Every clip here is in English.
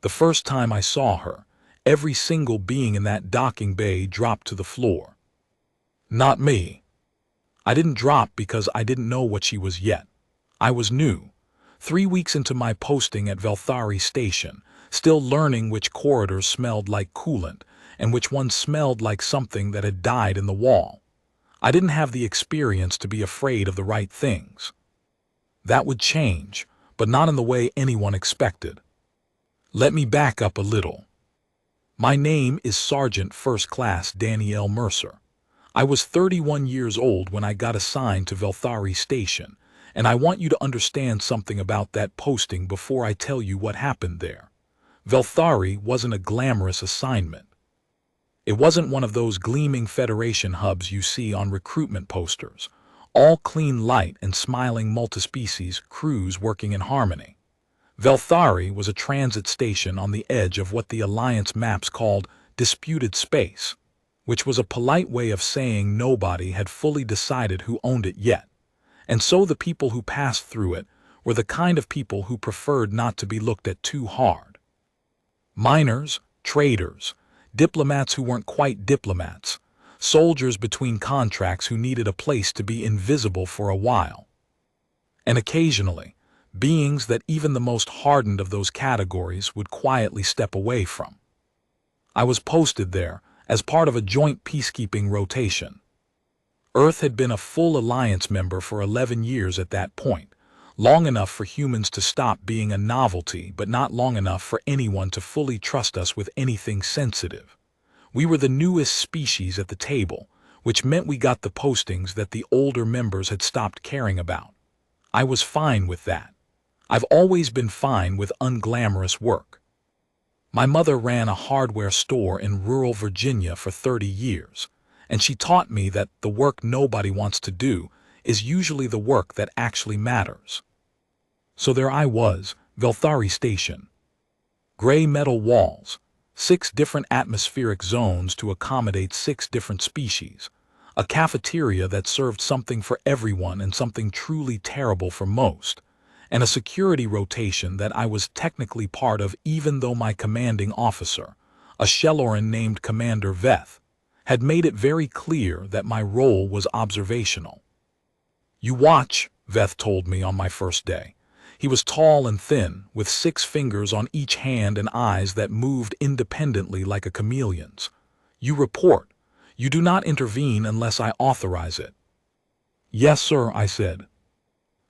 The first time I saw her, every single being in that docking bay dropped to the floor. Not me. I didn't drop because I didn't know what she was yet. I was new. 3 weeks into my posting at Velthari Station, still learning which corridors smelled like coolant and which ones smelled like something that had died in the wall. I didn't have the experience to be afraid of the right things. That would change, but not in the way anyone expected. Let me back up a little. My name is Sergeant First Class Danielle Mercer. I was 31 years old when I got assigned to Velthari Station, and I want you to understand something about that posting before I tell you what happened there. Velthari wasn't a glamorous assignment. It wasn't one of those gleaming Federation hubs you see on recruitment posters, all clean light and smiling multispecies crews working in harmony. Velthari was a transit station on the edge of what the Alliance maps called disputed space, which was a polite way of saying nobody had fully decided who owned it yet, and so the people who passed through it were the kind of people who preferred not to be looked at too hard. Miners, traders, diplomats who weren't quite diplomats, soldiers between contracts who needed a place to be invisible for a while. And occasionally, beings that even the most hardened of those categories would quietly step away from. I was posted there as part of a joint peacekeeping rotation. Earth had been a full Alliance member for 11 years at that point, long enough for humans to stop being a novelty, but not long enough for anyone to fully trust us with anything sensitive. We were the newest species at the table, which meant we got the postings that the older members had stopped caring about. I was fine with that. I've always been fine with unglamorous work. My mother ran a hardware store in rural Virginia for 30 years, and she taught me that the work nobody wants to do is usually the work that actually matters. So there I was, Velthari Station. Gray metal walls, 6 different atmospheric zones to accommodate 6 different species, a cafeteria that served something for everyone and something truly terrible for most, and a security rotation that I was technically part of even though my commanding officer, a Shelloran named Commander Veth, had made it very clear that my role was observational. "You watch," Veth told me on my first day. He was tall and thin, with 6 fingers on each hand and eyes that moved independently like a chameleon's. "You report. You do not intervene unless I authorize it." "Yes, sir," I said.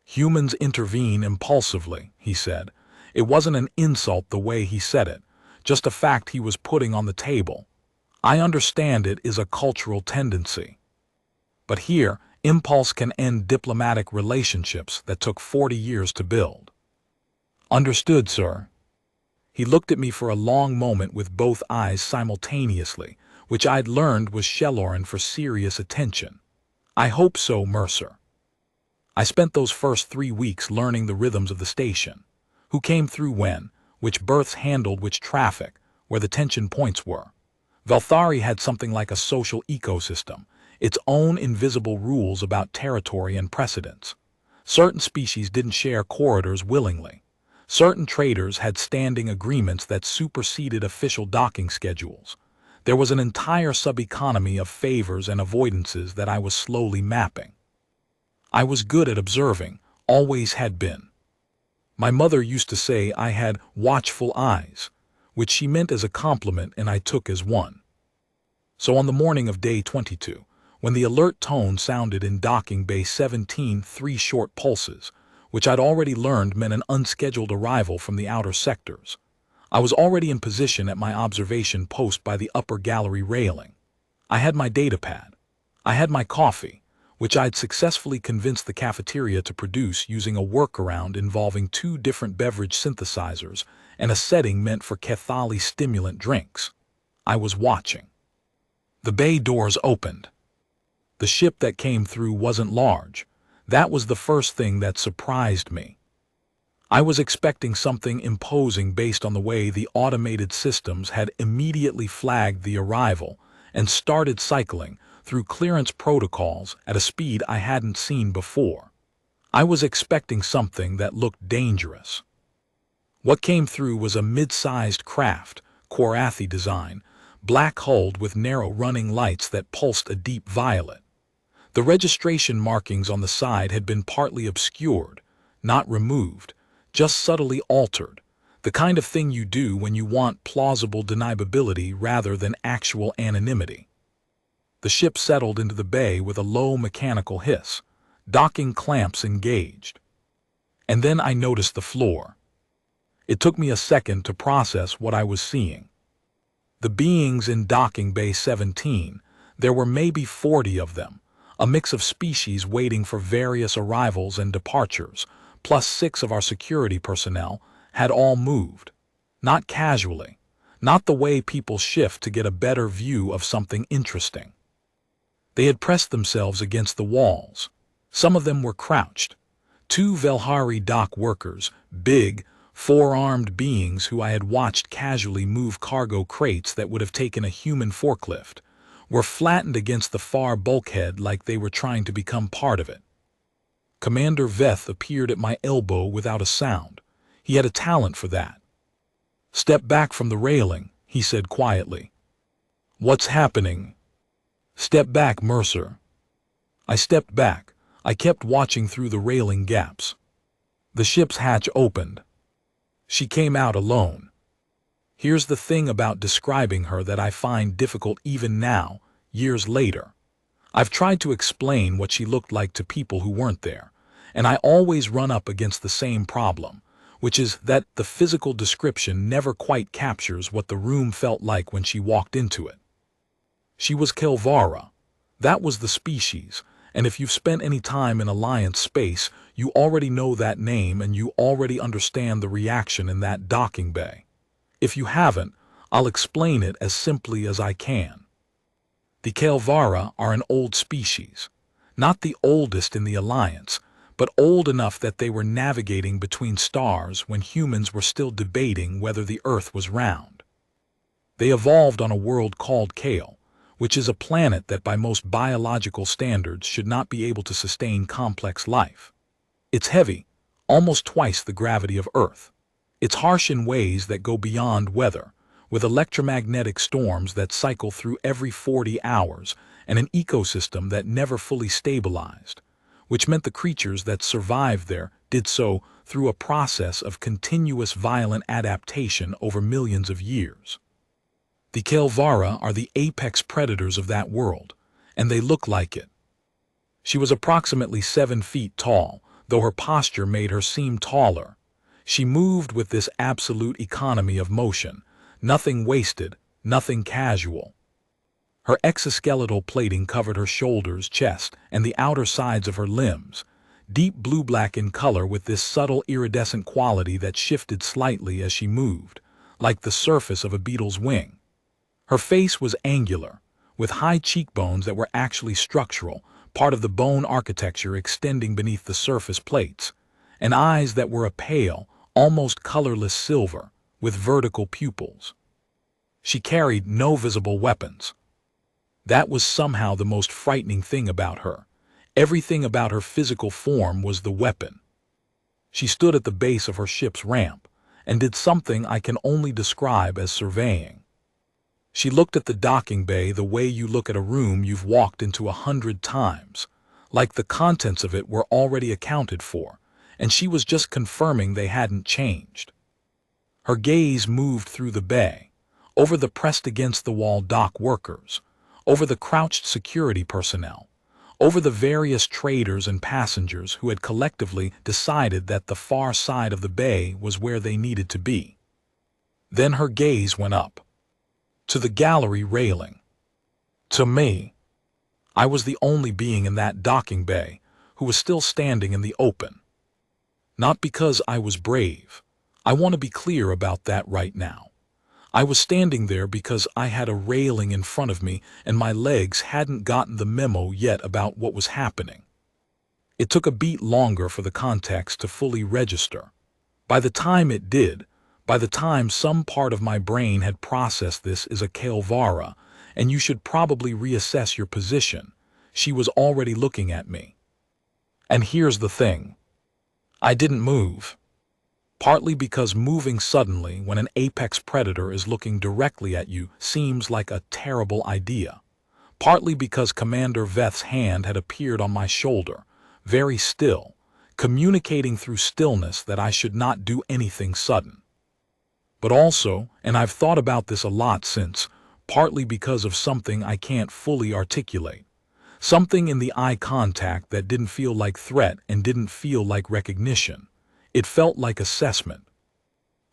"Humans intervene impulsively," he said. It wasn't an insult the way he said it, just a fact he was putting on the table. I understand it is a cultural tendency. But here, impulse can end diplomatic relationships that took 40 years to build. "Understood, sir." He looked at me for a long moment with both eyes simultaneously, which I'd learned was Shelloran for serious attention. "I hope so, Mercer." I spent those first 3 weeks learning the rhythms of the station, who came through when, which berths handled which traffic, where the tension points were. Velthari had something like a social ecosystem, its own invisible rules about territory and precedence. Certain species didn't share corridors willingly. Certain traders had standing agreements that superseded official docking schedules. There was an entire sub-economy of favors and avoidances that I was slowly mapping. I was good at observing, always had been. My mother used to say I had watchful eyes, which she meant as a compliment and I took as one. So on the morning of day 22, when the alert tone sounded in docking bay 17, 3 short pulses, which I'd already learned meant an unscheduled arrival from the outer sectors, I was already in position at my observation post by the upper gallery railing. I had my datapad. I had my coffee, which I'd successfully convinced the cafeteria to produce using a workaround involving 2 different beverage synthesizers and a setting meant for Cathali stimulant drinks. I was watching. The bay doors opened. The ship that came through wasn't large. That was the first thing that surprised me. I was expecting something imposing based on the way the automated systems had immediately flagged the arrival and started cycling through clearance protocols at a speed I hadn't seen before. I was expecting something that looked dangerous. What came through was a mid-sized craft, Korathi design, black-hulled with narrow running lights that pulsed a deep violet. The registration markings on the side had been partly obscured, not removed, just subtly altered, the kind of thing you do when you want plausible deniability rather than actual anonymity. The ship settled into the bay with a low mechanical hiss, docking clamps engaged. And then I noticed the floor. It took me a second to process what I was seeing. The beings in docking bay 17, there were maybe 40 of them, a mix of species waiting for various arrivals and departures, plus 6 of our security personnel, had all moved. Not casually, not the way people shift to get a better view of something interesting. They had pressed themselves against the walls. Some of them were crouched. 2 Velhari dock workers, big, 4-armed beings who I had watched casually move cargo crates that would have taken a human forklift, were flattened against the far bulkhead like they were trying to become part of it. Commander Veth appeared at my elbow without a sound. He had a talent for that. "Step back from the railing," he said quietly. "What's happening?" "Step back, Mercer." I stepped back. I kept watching through the railing gaps. The ship's hatch opened. She came out alone. Here's the thing about describing her that I find difficult even now, years later. I've tried to explain what she looked like to people who weren't there, and I always run up against the same problem, which is that the physical description never quite captures what the room felt like when she walked into it. She was Kelvara. That was the species, and if you've spent any time in Alliance space, you already know that name and you already understand the reaction in that docking bay. If you haven't, I'll explain it as simply as I can. The Kelvara are an old species, not the oldest in the Alliance, but old enough that they were navigating between stars when humans were still debating whether the Earth was round. They evolved on a world called Kale, which is a planet that by most biological standards should not be able to sustain complex life. It's heavy, almost twice the gravity of Earth. It's harsh in ways that go beyond weather, with electromagnetic storms that cycle through every 40 hours and an ecosystem that never fully stabilized, which meant the creatures that survived there did so through a process of continuous violent adaptation over millions of years. The Kelvara are the apex predators of that world, and they look like it. She was approximately 7 feet tall, though her posture made her seem taller. She moved with this absolute economy of motion, nothing wasted, nothing casual. Her exoskeletal plating covered her shoulders, chest, and the outer sides of her limbs, deep blue-black in color with this subtle iridescent quality that shifted slightly as she moved, like the surface of a beetle's wing. Her face was angular, with high cheekbones that were actually structural, part of the bone architecture extending beneath the surface plates, and eyes that were a pale, almost colorless silver, with vertical pupils. She carried no visible weapons. That was somehow the most frightening thing about her. Everything about her physical form was the weapon. She stood at the base of her ship's ramp, and did something I can only describe as surveying. She looked at the docking bay the way you look at a room you've walked into 100 times, like the contents of it were already accounted for, and she was just confirming they hadn't changed. Her gaze moved through the bay, over the pressed-against-the-wall dock workers, over the crouched security personnel, over the various traders and passengers who had collectively decided that the far side of the bay was where they needed to be. Then her gaze went up, to the gallery railing. To me, I was the only being in that docking bay who was still standing in the open. Not because I was brave. I want to be clear about that right now. I was standing there because I had a railing in front of me and my legs hadn't gotten the memo yet about what was happening. It took a beat longer for the context to fully register. By the time it did, by the time some part of my brain had processed this as a Kelvara, and you should probably reassess your position, she was already looking at me. And here's the thing. I didn't move. Partly because moving suddenly when an apex predator is looking directly at you seems like a terrible idea. Partly because Commander Veth's hand had appeared on my shoulder, very still, communicating through stillness that I should not do anything sudden. But also, and I've thought about this a lot since, partly because of something I can't fully articulate. Something in the eye contact that didn't feel like threat and didn't feel like recognition. It felt like assessment.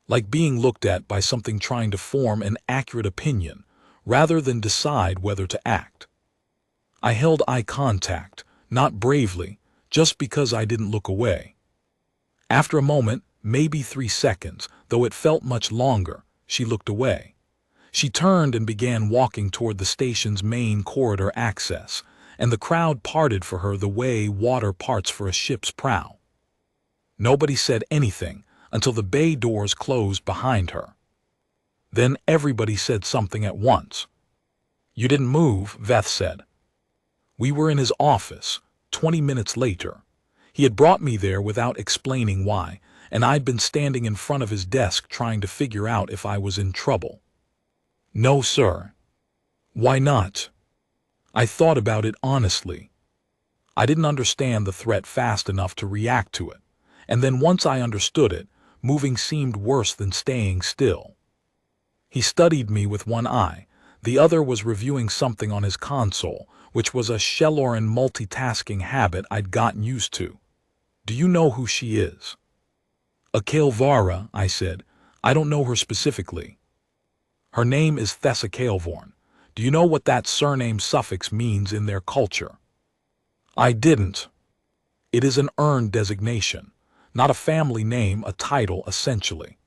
Like being looked at by something trying to form an accurate opinion, rather than decide whether to act. I held eye contact, not bravely, just because I didn't look away. After a moment, maybe 3 seconds, though it felt much longer, she looked away. She turned and began walking toward the station's main corridor access, and the crowd parted for her the way water parts for a ship's prow. Nobody said anything until the bay doors closed behind her. Then everybody said something at once. "You didn't move," Veth said. We were in his office, 20 minutes later. He had brought me there without explaining why, and I'd been standing in front of his desk trying to figure out if I was in trouble. "No, sir." "Why not?" I thought about it honestly. I didn't understand the threat fast enough to react to it, and then once I understood it, moving seemed worse than staying still. He studied me with one eye. The other was reviewing something on his console, which was a Shelloran multitasking habit I'd gotten used to. "Do you know who she is?" "A Kael'vara," I said. "I don't know her specifically." "Her name is Thessa Kael'vorn. Do you know what that surname suffix means in their culture?" I didn't. "It is an earned designation, not a family name, a title essentially.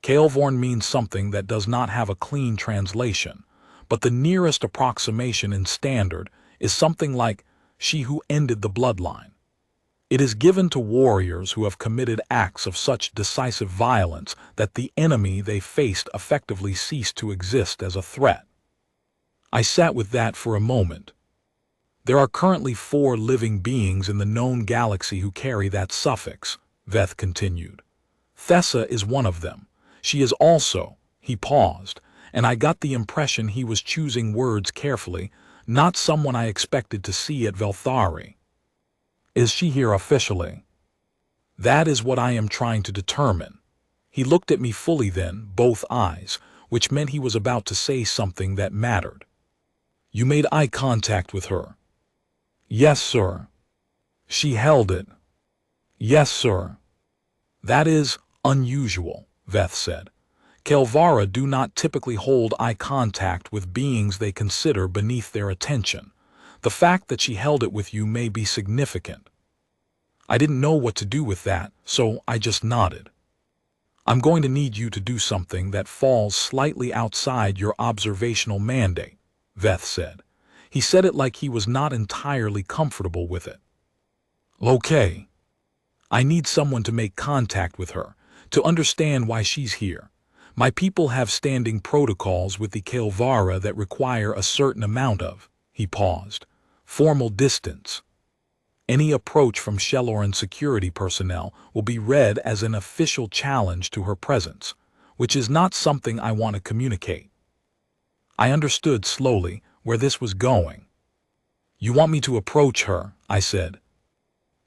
Kael'vorn means something that does not have a clean translation, but the nearest approximation in standard is something like she who ended the bloodline. It is given to warriors who have committed acts of such decisive violence that the enemy they faced effectively ceased to exist as a threat." I sat with that for a moment. "There are currently 4 living beings in the known galaxy who carry that suffix," Veth continued. "Thessa is one of them. She is also," he paused, and I got the impression he was choosing words carefully, "not someone I expected to see at Velthari." "Is she here officially?" "That is what I am trying to determine." He looked at me fully then, both eyes, which meant he was about to say something that mattered. "You made eye contact with her?" "Yes, sir." "She held it?" "Yes, sir." "That is unusual," Veth said. "Kael'vara do not typically hold eye contact with beings they consider beneath their attention. The fact that she held it with you may be significant." I didn't know what to do with that, so I just nodded. "I'm going to need you to do something that falls slightly outside your observational mandate," Veth said. He said it like he was not entirely comfortable with it. "Okay. I need someone to make contact with her, to understand why she's here. My people have standing protocols with the Kael'vara that require a certain amount of," he paused, "formal distance. Any approach from Shelloran security personnel will be read as an official challenge to her presence, which is not something I want to communicate." I understood slowly where this was going. "You want me to approach her?" I said.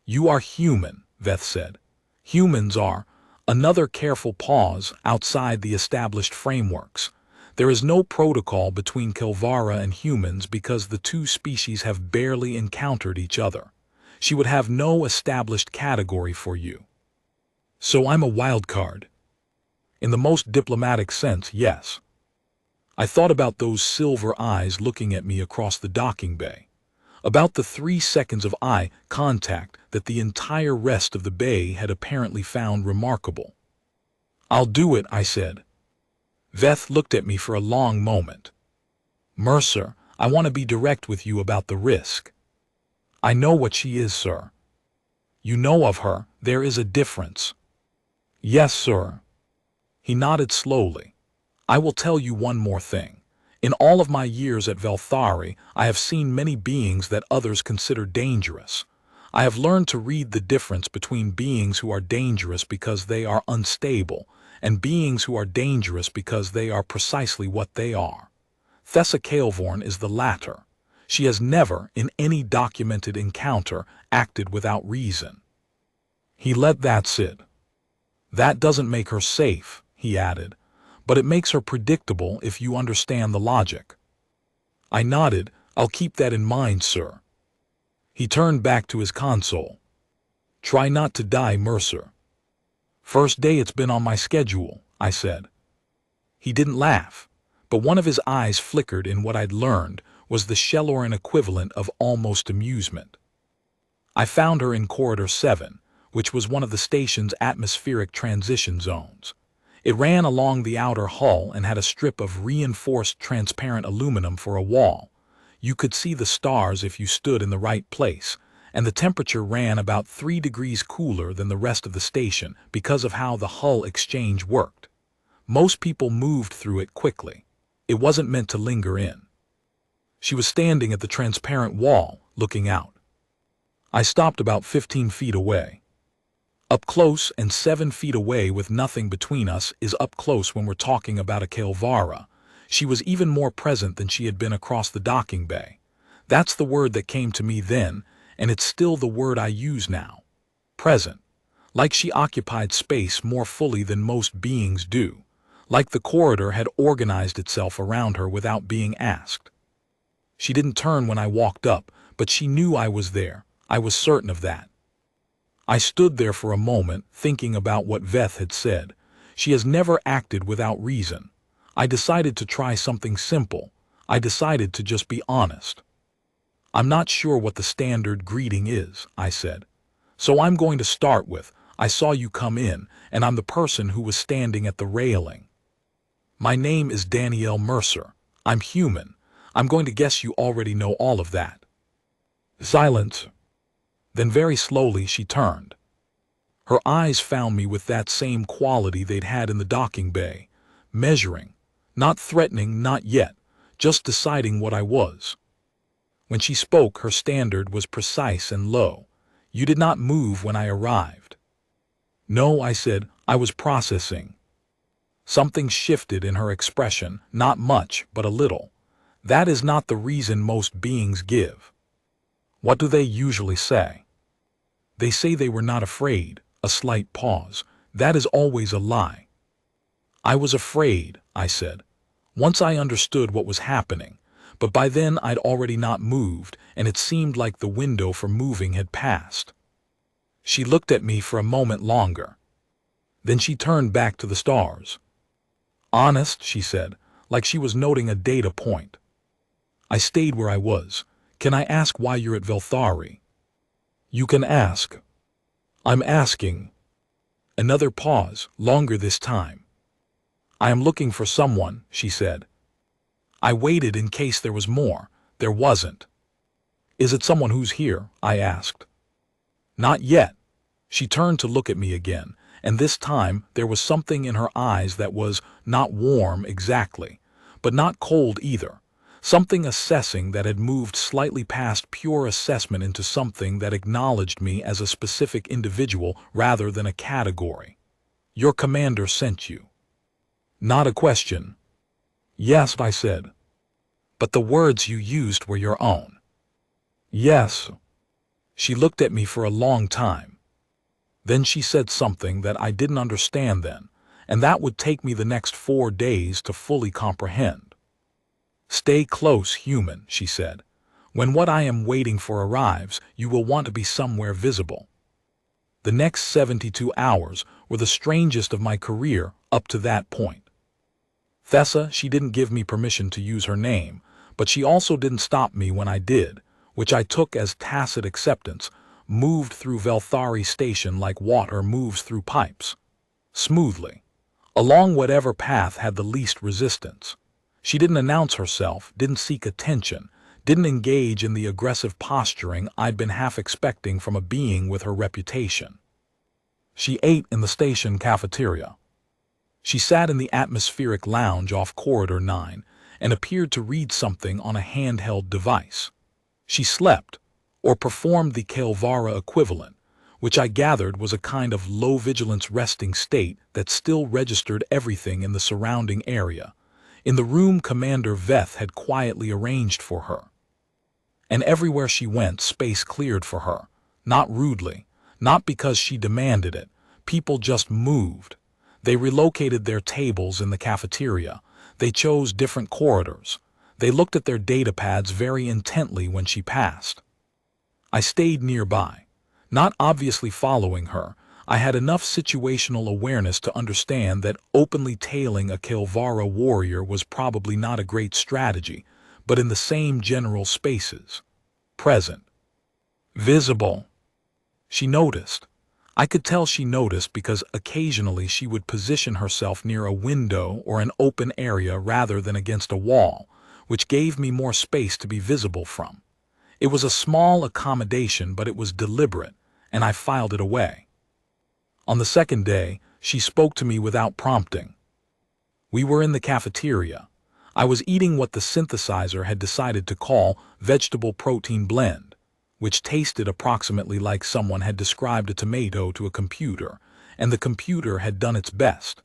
"You are human," Veth said. "Humans are," another careful pause, "outside the established frameworks. There is no protocol between Kael'vara and humans because the 2 species have barely encountered each other. She would have no established category for you." "So I'm a wild card?" "In the most diplomatic sense, yes." I thought about those silver eyes looking at me across the docking bay, about the 3 seconds of eye contact that the entire rest of the bay had apparently found remarkable. "I'll do it," I said. Veth looked at me for a long moment. "Mercer, I want to be direct with you about the risk." "I know what she is, sir." "You know of her, there is a difference." "Yes, sir." He nodded slowly. "I will tell you one more thing. In all of my years at Velthari, I have seen many beings that others consider dangerous. I have learned to read the difference between beings who are dangerous because they are unstable and beings who are dangerous because they are precisely what they are. Thessa Kaelvorn is the latter. She has never, in any documented encounter, acted without reason. He let that sit. That doesn't make her safe, he added, but it makes her predictable if you understand the logic. I nodded. I'll keep that in mind, sir. He turned back to his console. Try not to die, Mercer. First day it's been on my schedule, I said. He didn't laugh, but one of his eyes flickered in what I'd learned was the Shelloran equivalent of almost amusement. I found her in Corridor 7, which was one of the station's atmospheric transition zones. It ran along the outer hull and had a strip of reinforced transparent aluminum for a wall. You could see the stars if you stood in the right place, and the temperature ran about 3 degrees cooler than the rest of the station because of how the hull exchange worked. Most people moved through it quickly. It wasn't meant to linger in. She was standing at the transparent wall, looking out. I stopped about 15 feet away. Up close and 7 feet away with nothing between us is up close when we're talking about a Kaelvara. She was even more present than she had been across the docking bay. That's the word that came to me then, and it's still the word I use now. Present. Like she occupied space more fully than most beings do. Like the corridor had organized itself around her without being asked. She didn't turn when I walked up, but she knew I was there. I was certain of that. I stood there for a moment, thinking about what Veth had said. She has never acted without reason. I decided to try something simple. I decided to just be honest. I'm not sure what the standard greeting is, I said. So I'm going to start with, I saw you come in, and I'm the person who was standing at the railing. My name is Danielle Mercer. I'm human. I'm going to guess you already know all of that. Silence. Then very slowly she turned. Her eyes found me with that same quality they'd had in the docking bay, measuring, not threatening, not yet, just deciding what I was. When she spoke, her standard was precise and low. You did not move when I arrived. No, I said, I was processing. Something shifted in her expression, not much, but a little. That is not the reason most beings give. What do they usually say? They say they were not afraid, a slight pause. That is always a lie. I was afraid, I said. Once I understood what was happening, but by then I'd already not moved, and it seemed like the window for moving had passed. She looked at me for a moment longer. Then she turned back to the stars. Honest, she said, like she was noting a data point. I stayed where I was. Can I ask why you're at Velthari? You can ask. I'm asking. Another pause, longer this time. I am looking for someone, she said. I waited in case there was more. There wasn't. Is it someone who's here? I asked. Not yet. She turned to look at me again, and this time there was something in her eyes that was not warm exactly, but not cold either. Something assessing that had moved slightly past pure assessment into something that acknowledged me as a specific individual rather than a category. Your commander sent you. Not a question. Yes, I said. But the words you used were your own. Yes. She looked at me for a long time. Then she said something that I didn't understand then, and that would take me the next 4 days to fully comprehend. Stay close, human, she said. When what I am waiting for arrives, you will want to be somewhere visible. The next 72 hours were the strangest of my career up to that point. Thessa, she didn't give me permission to use her name, but she also didn't stop me when I did, which I took as tacit acceptance, moved through Velthari Station like water moves through pipes. Smoothly. Along whatever path had the least resistance. She didn't announce herself, didn't seek attention, didn't engage in the aggressive posturing I'd been half expecting from a being with her reputation. She ate in the station cafeteria. She sat in the atmospheric lounge off Corridor 9 and appeared to read something on a handheld device. She slept, or performed the Kelvara equivalent, which I gathered was a kind of low-vigilance resting state that still registered everything in the surrounding area, in the room Commander Veth had quietly arranged for her. And everywhere she went, space cleared for her, not rudely, not because she demanded it. People just moved. They relocated their tables in the cafeteria. They chose different corridors. They looked at their datapads very intently when she passed. I stayed nearby, not obviously following her. I had enough situational awareness to understand that openly tailing a Kelvara warrior was probably not a great strategy, but in the same general spaces. Present. Visible. She noticed. I could tell she noticed because occasionally she would position herself near a window or an open area rather than against a wall, which gave me more space to be visible from. It was a small accommodation, but it was deliberate, and I filed it away. On the second day, she spoke to me without prompting. We were in the cafeteria. I was eating what the synthesizer had decided to call vegetable protein blend, which tasted approximately like someone had described a tomato to a computer, and the computer had done its best.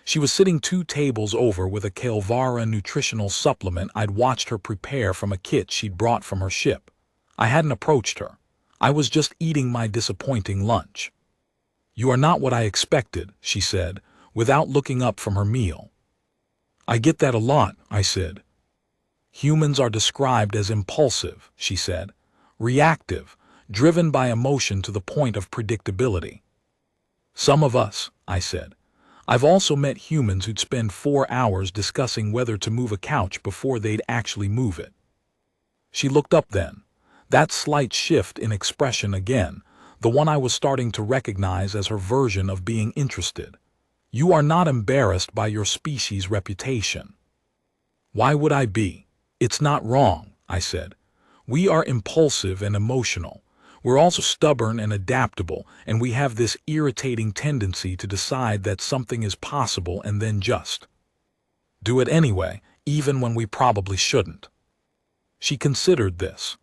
She was sitting 2 tables over with a Kelvara nutritional supplement I'd watched her prepare from a kit she'd brought from her ship. I hadn't approached her. I was just eating my disappointing lunch. "You are not what I expected," she said, without looking up from her meal. "I get that a lot," I said. "Humans are described as impulsive," she said. "Reactive, driven by emotion to the point of predictability." "Some of us," I said. "I've also met humans who'd spend 4 hours discussing whether to move a couch before they'd actually move it." She looked up then. That slight shift in expression again, the one I was starting to recognize as her version of being interested. "You are not embarrassed by your species' reputation." "Why would I be? It's not wrong," I said. "We are impulsive and emotional. We're also stubborn and adaptable, and we have this irritating tendency to decide that something is possible and then just do it anyway, even when we probably shouldn't." She considered this.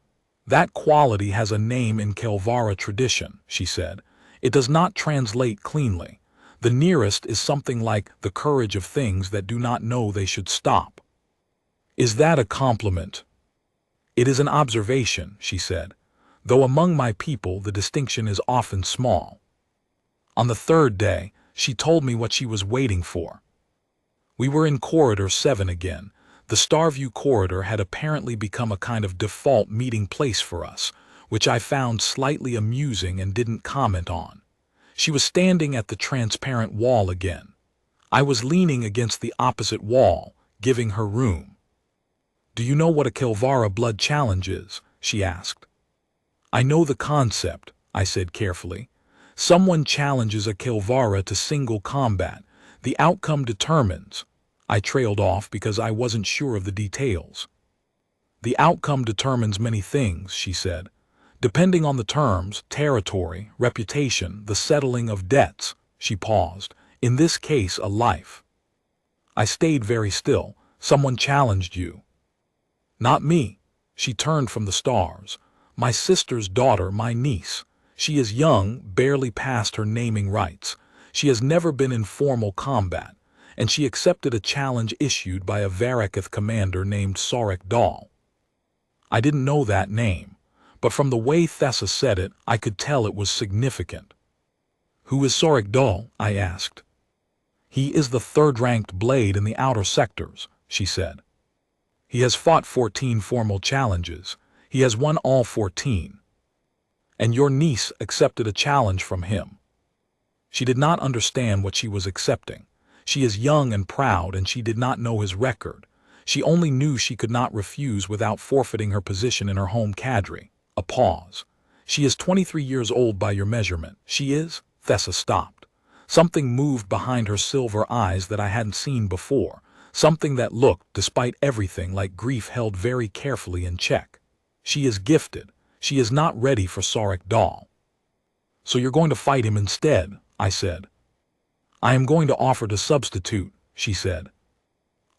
"That quality has a name in Kelvara tradition," she said. "It does not translate cleanly. The nearest is something like the courage of things that do not know they should stop." "Is that a compliment?" "It is an observation," she said, "though among my people the distinction is often small." On the third day, she told me what she was waiting for. We were in Corridor 7 again. The Starview corridor had apparently become a kind of default meeting place for us, which I found slightly amusing and didn't comment on. She was standing at the transparent wall again. I was leaning against the opposite wall, giving her room. "Do you know what a Kelvara blood challenge is?" she asked. "I know the concept," I said carefully. "Someone challenges a Kelvara to single combat. The outcome determines—" I trailed off because I wasn't sure of the details. "The outcome determines many things," she said. "Depending on the terms, territory, reputation, the settling of debts." She paused. "In this case, a life." I stayed very still. "Someone challenged you?" "Not me." She turned from the stars. "My sister's daughter, my niece. She is young, barely past her naming rights. She has never been in formal combat, and she accepted a challenge issued by a Varaketh commander named Sorek Dal. I didn't know that name, but from the way Thessa said it, I could tell it was significant. "Who is Sorek Dal?" I asked. "He is the 3rd-ranked blade in the outer sectors," she said. "He has fought 14 formal challenges. He has won all 14. And your niece accepted a challenge from him." She did not understand what she was accepting. She is young and proud, and she did not know his record. She only knew she could not refuse without forfeiting her position in her home cadre. A pause. "She is 23 years old by your measurement." "She is?" Thessa stopped. Something moved behind her silver eyes that I hadn't seen before. Something that looked, despite everything, like grief held very carefully in check. "She is gifted. She is not ready for Sorek Dal." "So you're going to fight him instead?" I said. "I am going to offer to substitute," she said.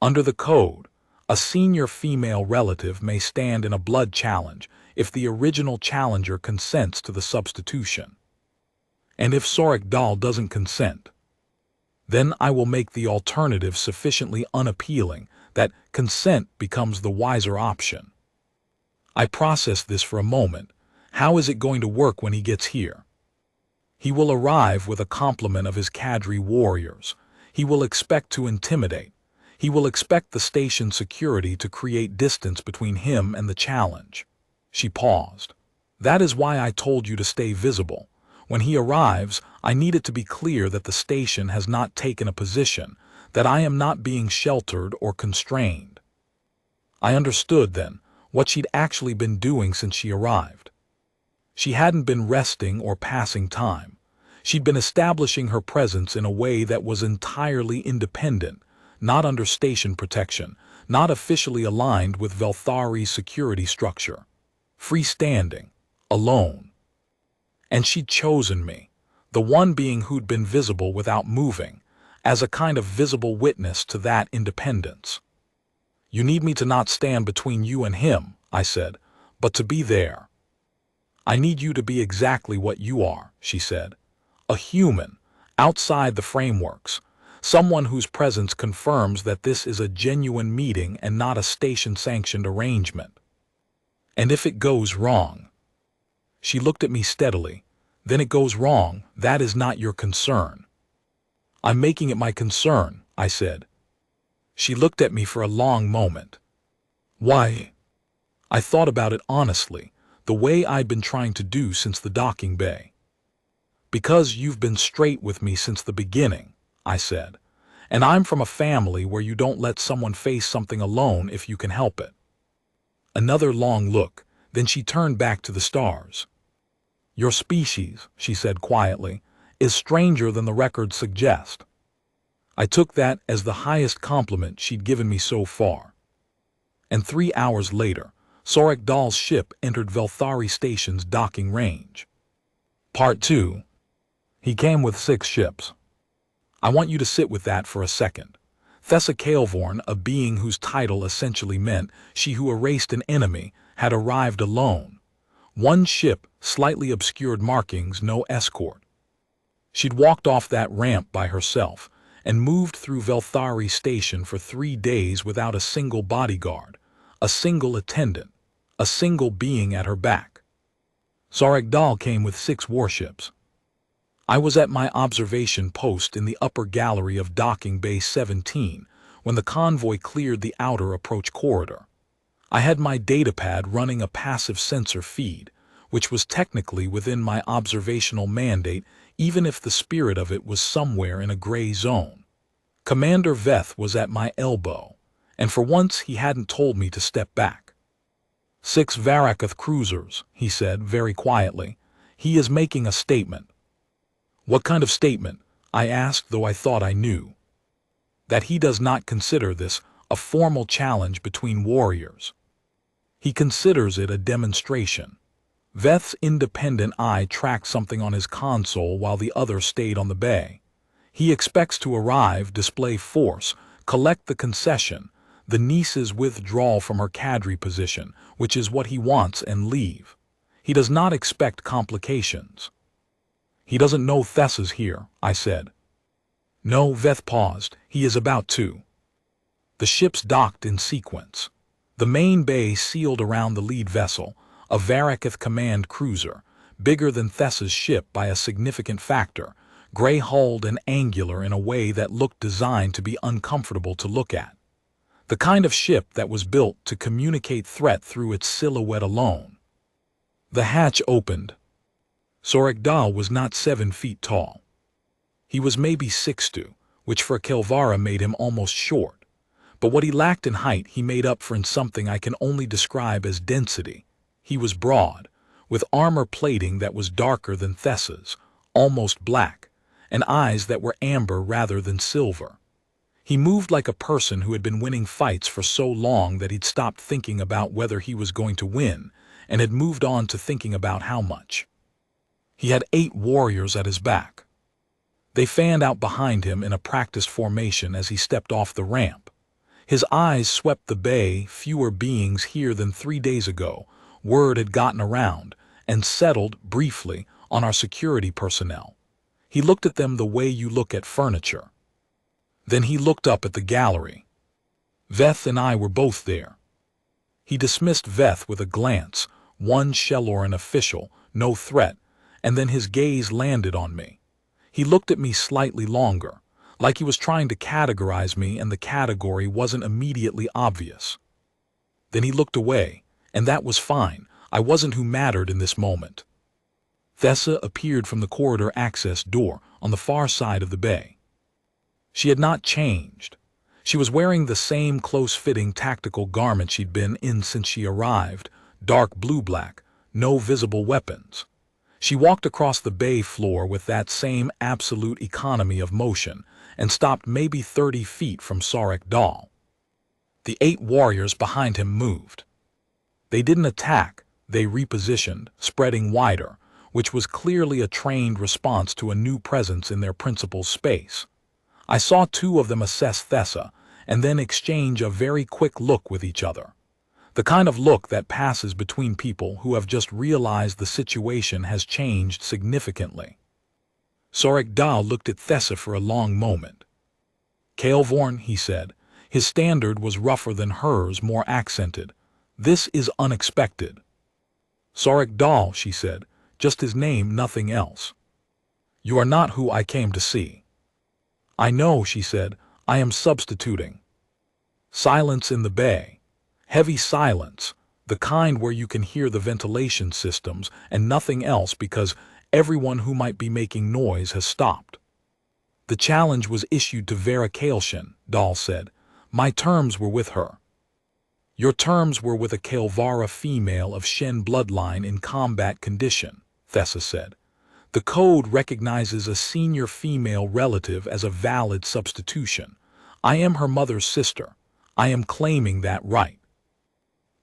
"Under the code, a senior female relative may stand in a blood challenge if the original challenger consents to the substitution. And if Sorik Dal doesn't consent, then I will make the alternative sufficiently unappealing that consent becomes the wiser option. I processed this for a moment. How is it going to work when he gets here? He will arrive with a complement of his cadre warriors. He will expect to intimidate. He will expect the station security to create distance between him and the challenge. She paused. That is why I told you to stay visible. When he arrives, I need it to be clear that the station has not taken a position, that I am not being sheltered or constrained. I understood then what she'd actually been doing since she arrived. She hadn't been resting or passing time. She'd been establishing her presence in a way that was entirely independent, not under station protection, not officially aligned with Velthari's security structure. Freestanding, alone. And she'd chosen me, the one being who'd been visible without moving, as a kind of visible witness to that independence. You need me to not stand between you and him, I said, but to be there. I need you to be exactly what you are, she said. A human, outside the frameworks, someone whose presence confirms that this is a genuine meeting and not a station-sanctioned arrangement. And if it goes wrong? She looked at me steadily. Then it goes wrong, that is not your concern. I'm making it my concern, I said. She looked at me for a long moment. Why? I thought about it honestly, the way I'd been trying to do since the docking bay. Because you've been straight with me since the beginning, I said, and I'm from a family where you don't let someone face something alone if you can help it. Another long look, then she turned back to the stars. Your species, she said quietly, is stranger than the records suggest. I took that as the highest compliment she'd given me so far. And 3 hours later, Sorik Dal's ship entered Velthari Station's docking range. Part 2. He came with 6 ships. I want you to sit with that for a second. Thessa Kaelvorn, a being whose title essentially meant she who erased an enemy, had arrived alone. 1 ship, slightly obscured markings, no escort. She'd walked off that ramp by herself and moved through Velthari Station for 3 days without a single bodyguard, a single attendant, a single being at her back. Sorik Dal came with 6 warships. I was at my observation post in the upper gallery of Docking Bay 17 when the convoy cleared the outer approach corridor. I had my datapad running a passive sensor feed, which was technically within my observational mandate even if the spirit of it was somewhere in a gray zone. Commander Veth was at my elbow, and for once he hadn't told me to step back. 6 Varakath cruisers, he said very quietly. He is making a statement. What kind of statement? I asked, though I thought I knew. That he does not consider this a formal challenge between warriors. He considers it a demonstration. Veth's independent eye tracked something on his console while the other stayed on the bay. He expects to arrive, display force, collect the concession, the niece's withdrawal from her cadre position, which is what he wants, and leave. He does not expect complications. He doesn't know Thessa's here, I said. No, Veth paused. He is about to. The ships docked in sequence. The main bay sealed around the lead vessel, a Varakath command cruiser, bigger than Thessa's ship by a significant factor, gray-hulled and angular in a way that looked designed to be uncomfortable to look at. The kind of ship that was built to communicate threat through its silhouette alone. The hatch opened. Sorik Dal was not 7 feet tall. He was maybe 6'2", which for Kelvara made him almost short. But what he lacked in height he made up for in something I can only describe as density. He was broad, with armor plating that was darker than Thessa's, almost black, and eyes that were amber rather than silver. He moved like a person who had been winning fights for so long that he'd stopped thinking about whether he was going to win, and had moved on to thinking about how much. He had 8 warriors at his back. They fanned out behind him in a practiced formation as he stepped off the ramp. His eyes swept the bay, fewer beings here than 3 days ago, word had gotten around and settled, briefly, on our security personnel. He looked at them the way you look at furniture. Then he looked up at the gallery. Veth and I were both there. He dismissed Veth with a glance, one Shelloran official, no threat, and then his gaze landed on me. He looked at me slightly longer, like he was trying to categorize me and the category wasn't immediately obvious. Then he looked away, and that was fine. I wasn't who mattered in this moment. Thessa appeared from the corridor access door on the far side of the bay. She had not changed. She was wearing the same close-fitting tactical garment she'd been in since she arrived, dark blue-black, no visible weapons. She walked across the bay floor with that same absolute economy of motion and stopped maybe 30 feet from Sarek Dal. The 8 warriors behind him moved. They didn't attack, they repositioned, spreading wider, which was clearly a trained response to a new presence in their principal's space. I saw 2 of them assess Thessa and then exchange a very quick look with each other. The kind of look that passes between people who have just realized the situation has changed significantly. Sarek Dal looked at Thessa for a long moment. "Kael'Vorn," he said. His standard was rougher than hers, more accented. "This is unexpected." "Sarek Dal," she said. "Just his name, nothing else." "You are not who I came to see." "I know," she said. "I am substituting." Silence in the bay. Heavy silence, the kind where you can hear the ventilation systems and nothing else because everyone who might be making noise has stopped. "The challenge was issued to Vera Kaelshin," Dahl said. "My terms were with her." "Your terms were with a Kael'Vara female of Shen bloodline in combat condition," Thessa said. "The code recognizes a senior female relative as a valid substitution. I am her mother's sister. I am claiming that right."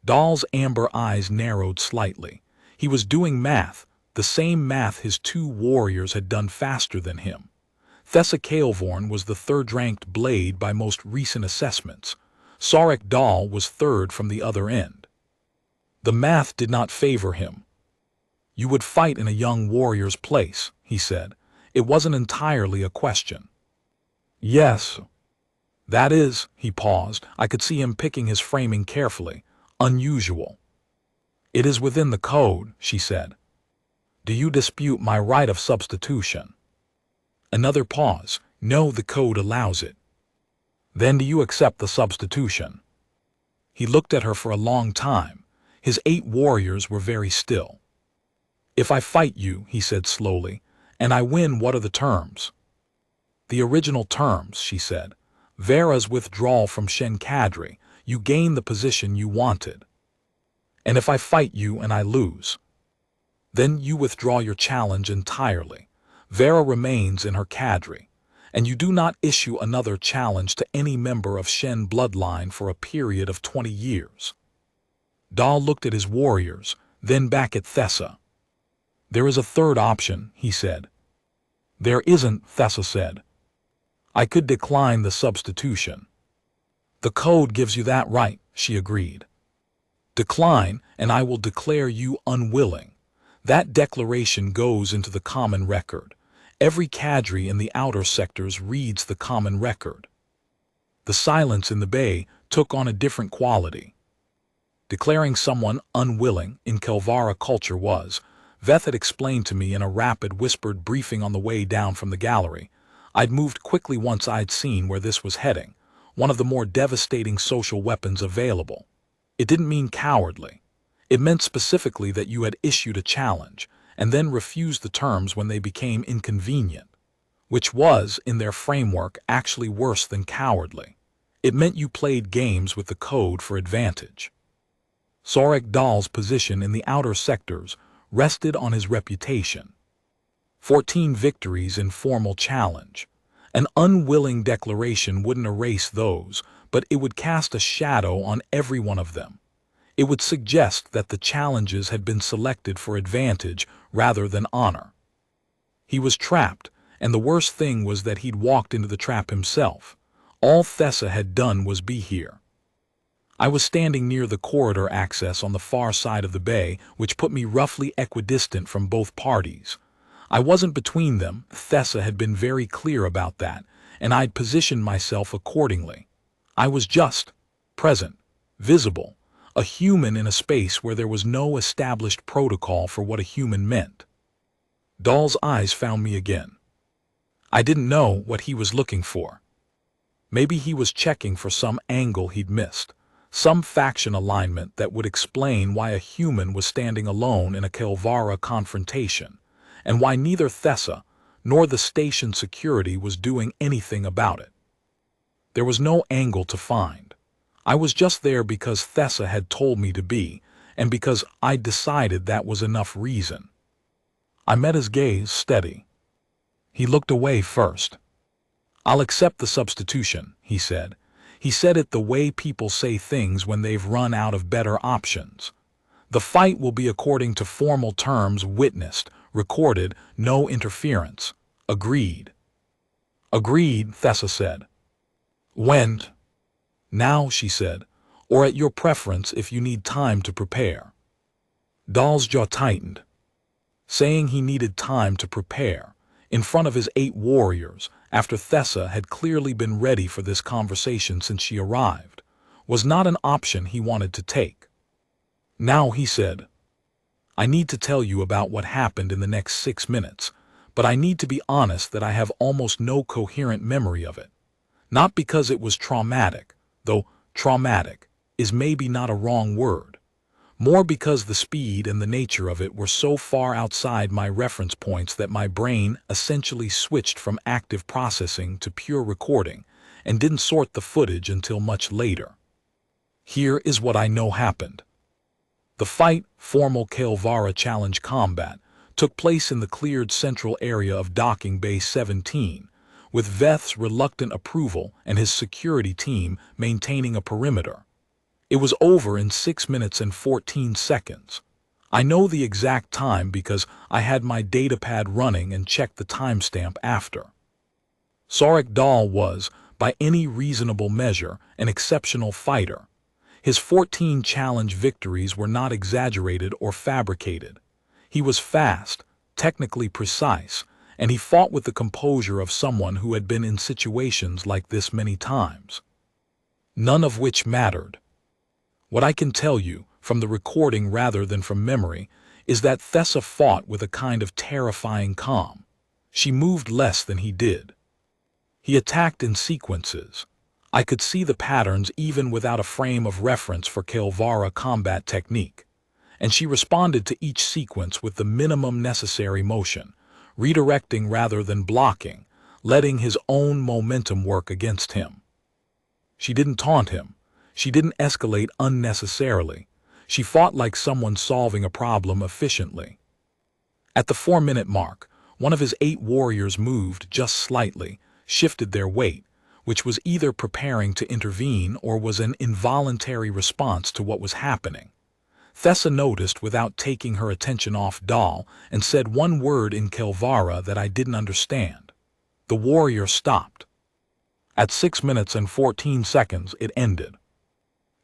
Dahl's amber eyes narrowed slightly. He was doing math, the same math his 2 warriors had done faster than him. Thessa Kael'Vorn was the 3rd-ranked blade by most recent assessments. Sarek Dahl was 3rd from the other end. The math did not favor him. "You would fight in a young warrior's place," he said. "It wasn't entirely a question." "Yes." "That is," he paused. I could see him picking his framing carefully. "Unusual." "It is within the code," she said. "Do you dispute my right of substitution?" Another pause. "No, the code allows it." "Then do you accept the substitution?" He looked at her for a long time. His 8 warriors were very still. "If I fight you," he said slowly, "and I win, what are the terms?" "The original terms," she said. "Vera's withdrawal from Shen Kadri. You gain the position you wanted. And if I fight you and I lose, then you withdraw your challenge entirely. Vera remains in her cadre, and you do not issue another challenge to any member of Shen bloodline for a period of 20 years. Dahl looked at his warriors, then back at Thessa. "There is a 3rd option," he said. "There isn't," Thessa said. "I could decline the substitution." "The code gives you that right," she agreed. "Decline, and I will declare you unwilling. That declaration goes into the common record. Every cadre in the outer sectors reads the common record." The silence in the bay took on a different quality. Declaring someone unwilling in Kael'Vara culture was, Veth had explained to me in a rapid whispered briefing on the way down from the gallery. I'd moved quickly once I'd seen where this was heading, one of the more devastating social weapons available. It didn't mean cowardly. It meant specifically that you had issued a challenge and then refused the terms when they became inconvenient, which was, in their framework, actually worse than cowardly. It meant you played games with the code for advantage. Sarek Dahl's position in the outer sectors rested on his reputation. 14 victories in formal challenge. An unwilling declaration wouldn't erase those, but it would cast a shadow on every one of them. It would suggest that the challenges had been selected for advantage rather than honor. He was trapped, and the worst thing was that he'd walked into the trap himself. All Thessa had done was be here. I was standing near the corridor access on the far side of the bay, which put me roughly equidistant from both parties. I wasn't between them, Thessa had been very clear about that, and I'd positioned myself accordingly. I was just present, visible, a human in a space where there was no established protocol for what a human meant. Dahl's eyes found me again. I didn't know what he was looking for. Maybe he was checking for some angle he'd missed, some faction alignment that would explain why a human was standing alone in a Kelvara confrontation, and why neither Thessa nor the station security was doing anything about it. There was no angle to find. I was just there because Thessa had told me to be, and because I'd decided that was enough reason. I met his gaze steady. He looked away first. "I'll accept the substitution," he said. He said it the way people say things when they've run out of better options. "The fight will be according to formal terms, witnessed, recorded, no interference. Agreed." "Agreed," Thessa said. "When?" "Now," she said, "or at your preference if you need time to prepare." Dahl's jaw tightened. Saying he needed time to prepare, in front of his 8 warriors, after Thessa had clearly been ready for this conversation since she arrived, was not an option he wanted to take. "Now," he said, "I need to tell you about what happened in the next 6 minutes, but I need to be honest that I have almost no coherent memory of it. Not because it was traumatic, though traumatic is maybe not a wrong word. More because the speed and the nature of it were so far outside my reference points that my brain essentially switched from active processing to pure recording and didn't sort the footage until much later. Here is what I know happened. The fight, formal Kelvara challenge combat, took place in the cleared central area of Docking Bay 17, with Veth's reluctant approval and his security team maintaining a perimeter. It was over in 6 minutes and 14 seconds. I know the exact time because I had my datapad running and checked the timestamp after. Sarek Dahl was, by any reasonable measure, an exceptional fighter. His 14 challenge victories were not exaggerated or fabricated. He was fast, technically precise, and he fought with the composure of someone who had been in situations like this many times. None of which mattered. What I can tell you, from the recording rather than from memory, is that Thessa fought with a kind of terrifying calm. She moved less than he did. He attacked in sequences. I could see the patterns even without a frame of reference for Kelvara combat technique. And she responded to each sequence with the minimum necessary motion, redirecting rather than blocking, letting his own momentum work against him. She didn't taunt him. She didn't escalate unnecessarily. She fought like someone solving a problem efficiently. At the 4-minute mark, one of his 8 warriors moved just slightly, shifted their weight, which was either preparing to intervene or was an involuntary response to what was happening. Thessa noticed without taking her attention off Dahl and said one word in Kelvara that I didn't understand. The warrior stopped. At 6 minutes and 14 seconds, it ended.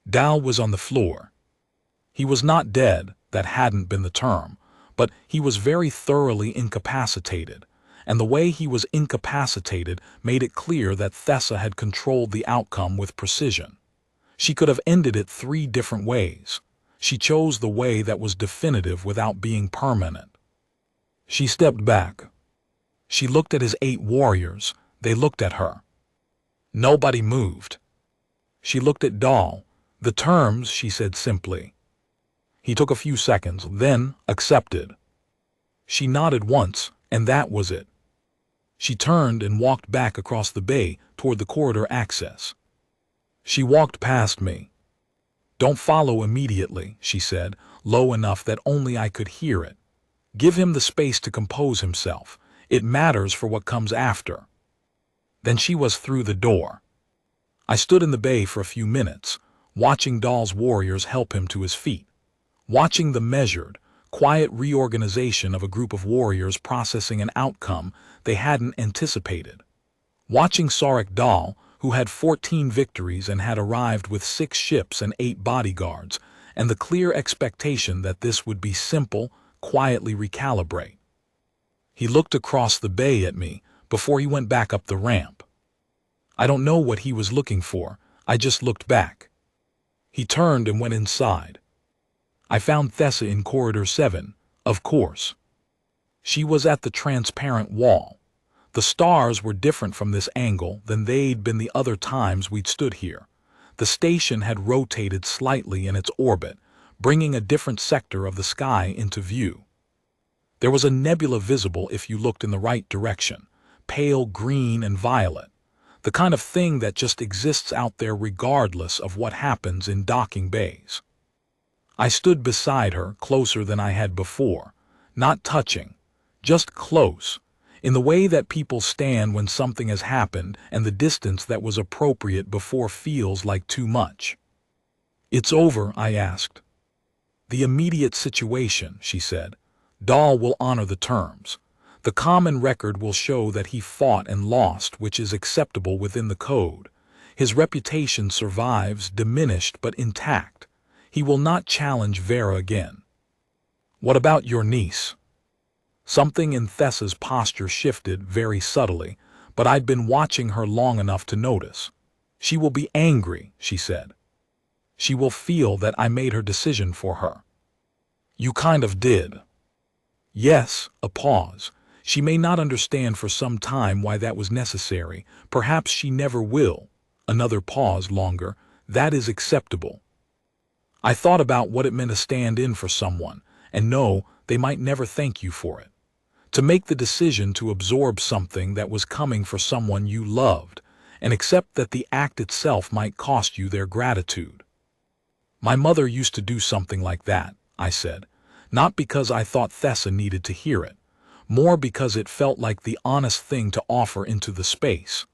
Dahl was on the floor. He was not dead, that hadn't been the term, but he was very thoroughly incapacitated, and the way he was incapacitated made it clear that Thessa had controlled the outcome with precision. She could have ended it 3 different ways. She chose the way that was definitive without being permanent. She stepped back. She looked at his 8 warriors. They looked at her. Nobody moved. She looked at Dahl. "The terms," she said simply. He took a few seconds, then accepted. She nodded once, and that was it. She turned and walked back across the bay toward the corridor access. She walked past me. "Don't follow immediately," she said, low enough that only I could hear it. "Give him the space to compose himself. It matters for what comes after." Then she was through the door. I stood in the bay for a few minutes, watching Dahl's warriors help him to his feet, watching the measured, quiet reorganization of a group of warriors processing an outcome they hadn't anticipated, watching Sarek Dahl, who had 14 victories and had arrived with 6 ships and 8 bodyguards, and the clear expectation that this would be simple, quietly recalibrate. He looked across the bay at me before he went back up the ramp. I don't know what he was looking for, I just looked back. He turned and went inside. I found Thessa in Corridor 7, of course. She was at the transparent wall. The stars were different from this angle than they'd been the other times we'd stood here. The station had rotated slightly in its orbit, bringing a different sector of the sky into view. There was a nebula visible if you looked in the right direction, pale green and violet, the kind of thing that just exists out there regardless of what happens in docking bays. I stood beside her, closer than I had before, not touching, just close, in the way that people stand when something has happened and the distance that was appropriate before feels like too much. "It's over," I asked. "The immediate situation," she said. "Dahl will honor the terms. The common record will show that he fought and lost, which is acceptable within the code. His reputation survives, diminished but intact. He will not challenge Vera again." "What about your niece?" Something in Thessa's posture shifted very subtly, but I'd been watching her long enough to notice. "She will be angry," she said. "She will feel that I made her decision for her." "You kind of did." "Yes," a pause. "She may not understand for some time why that was necessary. Perhaps she never will." Another pause longer. "That is acceptable." I thought about what it meant to stand in for someone, and know they might never thank you for it. To make the decision to absorb something that was coming for someone you loved, and accept that the act itself might cost you their gratitude. "My mother used to do something like that," I said, not because I thought Thessa needed to hear it, more because it felt like the honest thing to offer into the space.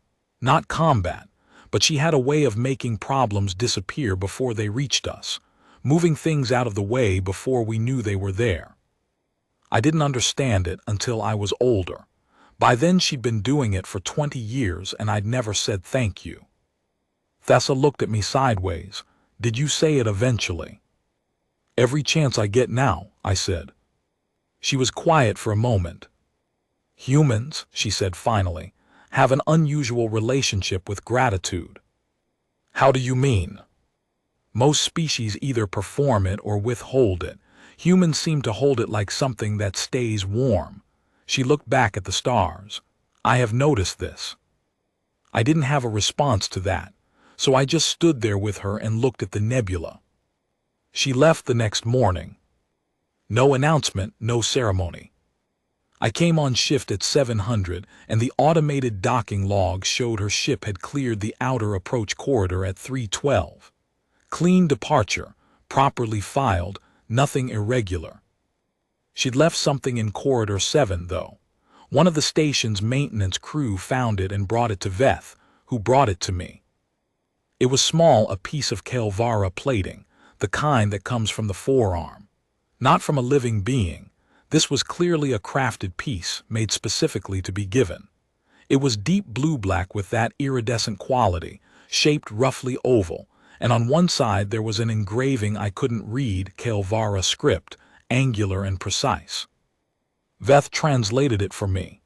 Not combat, but she had a way of making problems disappear before they reached us, moving things out of the way before we knew they were there. I didn't understand it until I was older. By then she'd been doing it for 20 years and I'd never said thank you. Thessa looked at me sideways. "Did you say it eventually?" "Every chance I get now," I said. She was quiet for a moment. "Humans," she said finally, "have an unusual relationship with gratitude." "How do you mean?" "Most species either perform it or withhold it. Humans seem to hold it like something that stays warm." She looked back at the stars. "I have noticed this." I didn't have a response to that, so I just stood there with her and looked at the nebula. She left the next morning. No announcement, no ceremony. I came on shift at 700, and the automated docking log showed her ship had cleared the outer approach corridor at 3:12. Clean departure, properly filed, nothing irregular. She'd left something in Corridor 7, though. One of the station's maintenance crew found it and brought it to Veth, who brought it to me. It was small, a piece of Kelvara plating, the kind that comes from the forearm. Not from a living being. This was clearly a crafted piece, made specifically to be given. It was deep blue-black with that iridescent quality, shaped roughly oval, and on one side there was an engraving I couldn't read, Kelvara script, angular and precise. Veth translated it for me.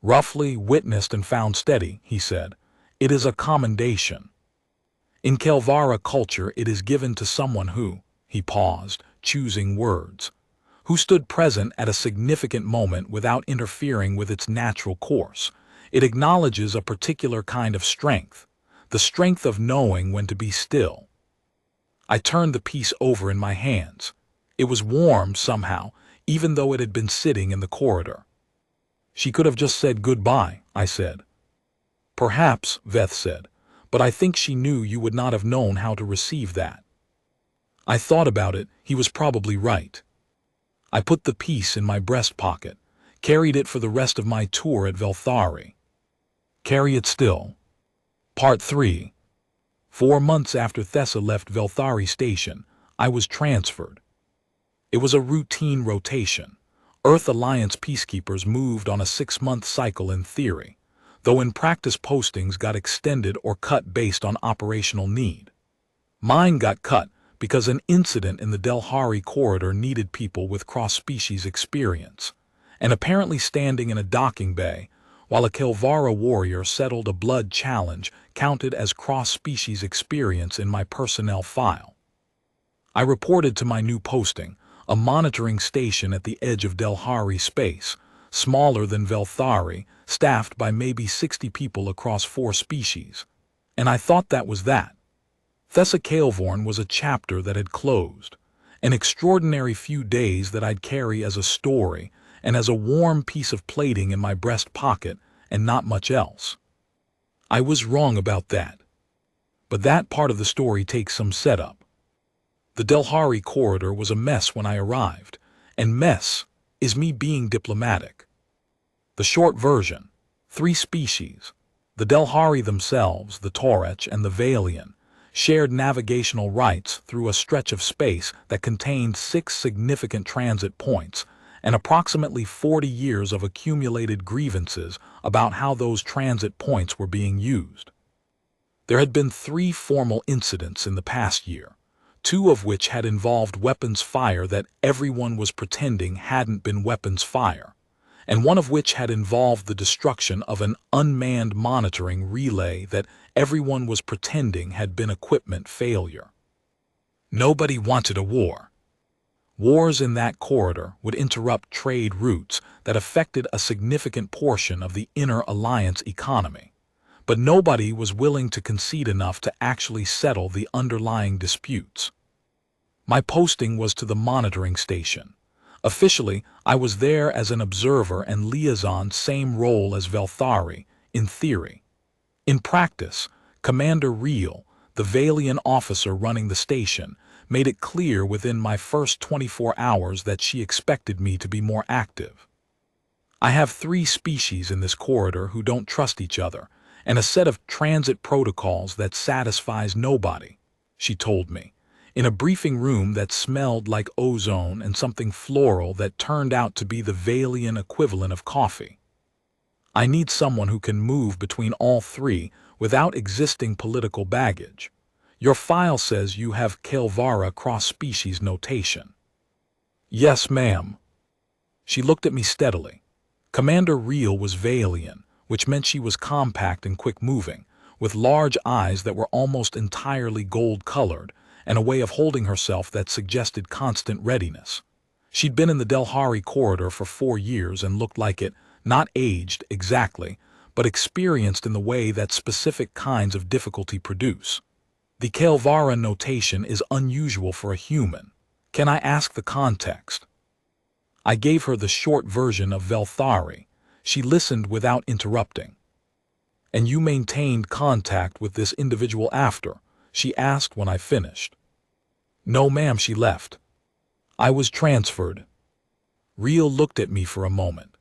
"Roughly witnessed and found steady," he said. "It is a commendation. In Kelvara culture it is given to someone who," he paused, choosing words, "who stood present at a significant moment without interfering with its natural course. It acknowledges a particular kind of strength, the strength of knowing when to be still." I turned the piece over in my hands. It was warm somehow, even though it had been sitting in the corridor. "She could have just said goodbye," I said. "Perhaps," Veth said, "but I think she knew you would not have known how to receive that." I thought about it. He was probably right. I put the piece in my breast pocket, carried it for the rest of my tour at Velthari. Carry it still. Part 3. 4 months after Thessa left Velthari Station, I was transferred. It was a routine rotation. Earth Alliance peacekeepers moved on a 6-month cycle in theory. though in practice postings got extended or cut based on operational need. Mine got cut because an incident in the Delhari corridor needed people with cross-species experience, and apparently standing in a docking bay, while a Kelvara warrior settled a blood challenge counted as cross-species experience in my personnel file. I reported to my new posting, a monitoring station at the edge of Delhari space, smaller than Velthari, staffed by maybe 60 people across 4 species. And I thought that was that. Thessakalvorn was a chapter that had closed, an extraordinary few days that I'd carry as a story and as a warm piece of plating in my breast pocket and not much else. I was wrong about that. But that part of the story takes some setup. The Delhari corridor was a mess when I arrived, and mess is me being diplomatic. The short version, 3 species, the Delhari themselves, the Torech and the Valian, shared navigational rights through a stretch of space that contained 6 significant transit points and approximately 40 years of accumulated grievances about how those transit points were being used. There had been 3 formal incidents in the past year, 2 of which had involved weapons fire that everyone was pretending hadn't been weapons fire, and one of which had involved the destruction of an unmanned monitoring relay that everyone was pretending had been equipment failure. Nobody wanted a war. Wars in that corridor would interrupt trade routes that affected a significant portion of the inner alliance economy, but nobody was willing to concede enough to actually settle the underlying disputes. My posting was to the monitoring station. Officially, I was there as an observer and liaison, same role as Velthari, in theory. In practice, Commander Reel, the Valian officer running the station, made it clear within my first 24 hours that she expected me to be more active. I have 3 species in this corridor who don't trust each other, and a set of transit protocols that satisfies nobody, she told me, in a briefing room that smelled like ozone and something floral that turned out to be the Valian equivalent of coffee. I need someone who can move between all 3 without existing political baggage. Your file says you have Kelvara cross-species notation. Yes, ma'am. She looked at me steadily. Commander Reel was Valian, which meant she was compact and quick-moving, with large eyes that were almost entirely gold-colored, and a way of holding herself that suggested constant readiness. She'd been in the Delhari corridor for 4 years and looked like it, not aged exactly, but experienced in the way that specific kinds of difficulty produce. The Kelvara notation is unusual for a human. Can I ask the context? I gave her the short version of Velthari. She listened without interrupting. And you maintained contact with this individual after? She asked when I finished. No, ma'am, she left. I was transferred. Reel looked at me for a moment.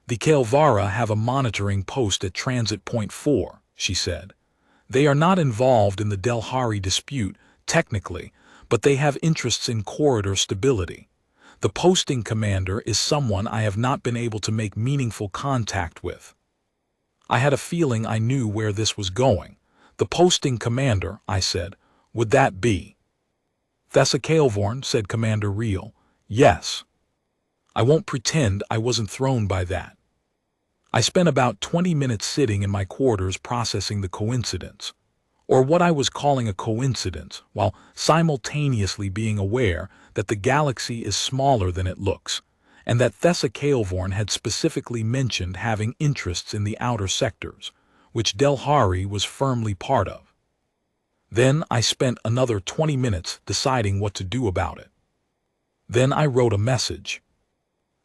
The Kelvara have a monitoring post at Transit Point 4, she said. They are not involved in the Delhari dispute, technically, but they have interests in corridor stability. The posting commander is someone I have not been able to make meaningful contact with. I had a feeling I knew where this was going. The posting commander, I said. Would that be? Thessakalvorn, said Commander Reel. Yes. I won't pretend I wasn't thrown by that. I spent about 20 minutes sitting in my quarters processing the coincidence, or what I was calling a coincidence, while simultaneously being aware that the galaxy is smaller than it looks, and that Thessakalvorn had specifically mentioned having interests in the outer sectors, which Delhari was firmly part of. Then I spent another 20 minutes deciding what to do about it. Then I wrote a message.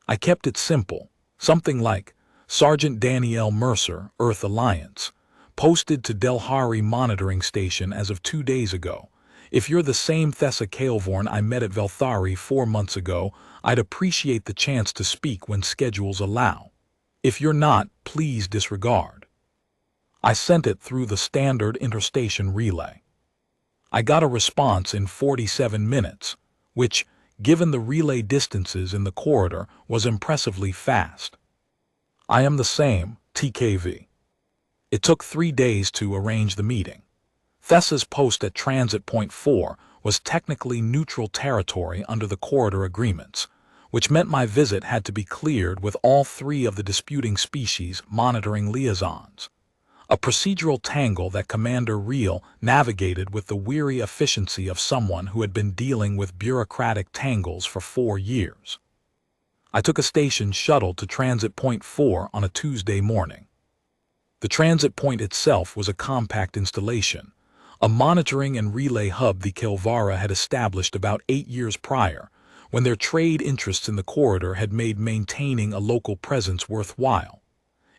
I kept it simple, something like, Sergeant Danielle Mercer, Earth Alliance, posted to Delhari monitoring station as of 2 days ago. If you're the same Thessakalvorn I met at Velthari 4 months ago, I'd appreciate the chance to speak when schedules allow. If you're not, please disregard. I sent it through the standard interstation relay. I got a response in 47 minutes, which, given the relay distances in the corridor, was impressively fast. I am the same, TKV. It took 3 days to arrange the meeting. Thessa's post at Transit Point 4 was technically neutral territory under the corridor agreements, which meant my visit had to be cleared with all 3 of the disputing species monitoring liaisons. A procedural tangle that Commander Reel navigated with the weary efficiency of someone who had been dealing with bureaucratic tangles for 4 years. I took a station shuttle to Transit Point 4 on a Tuesday morning. The transit point itself was a compact installation, a monitoring and relay hub the Kilvara had established about 8 years prior, when their trade interests in the corridor had made maintaining a local presence worthwhile.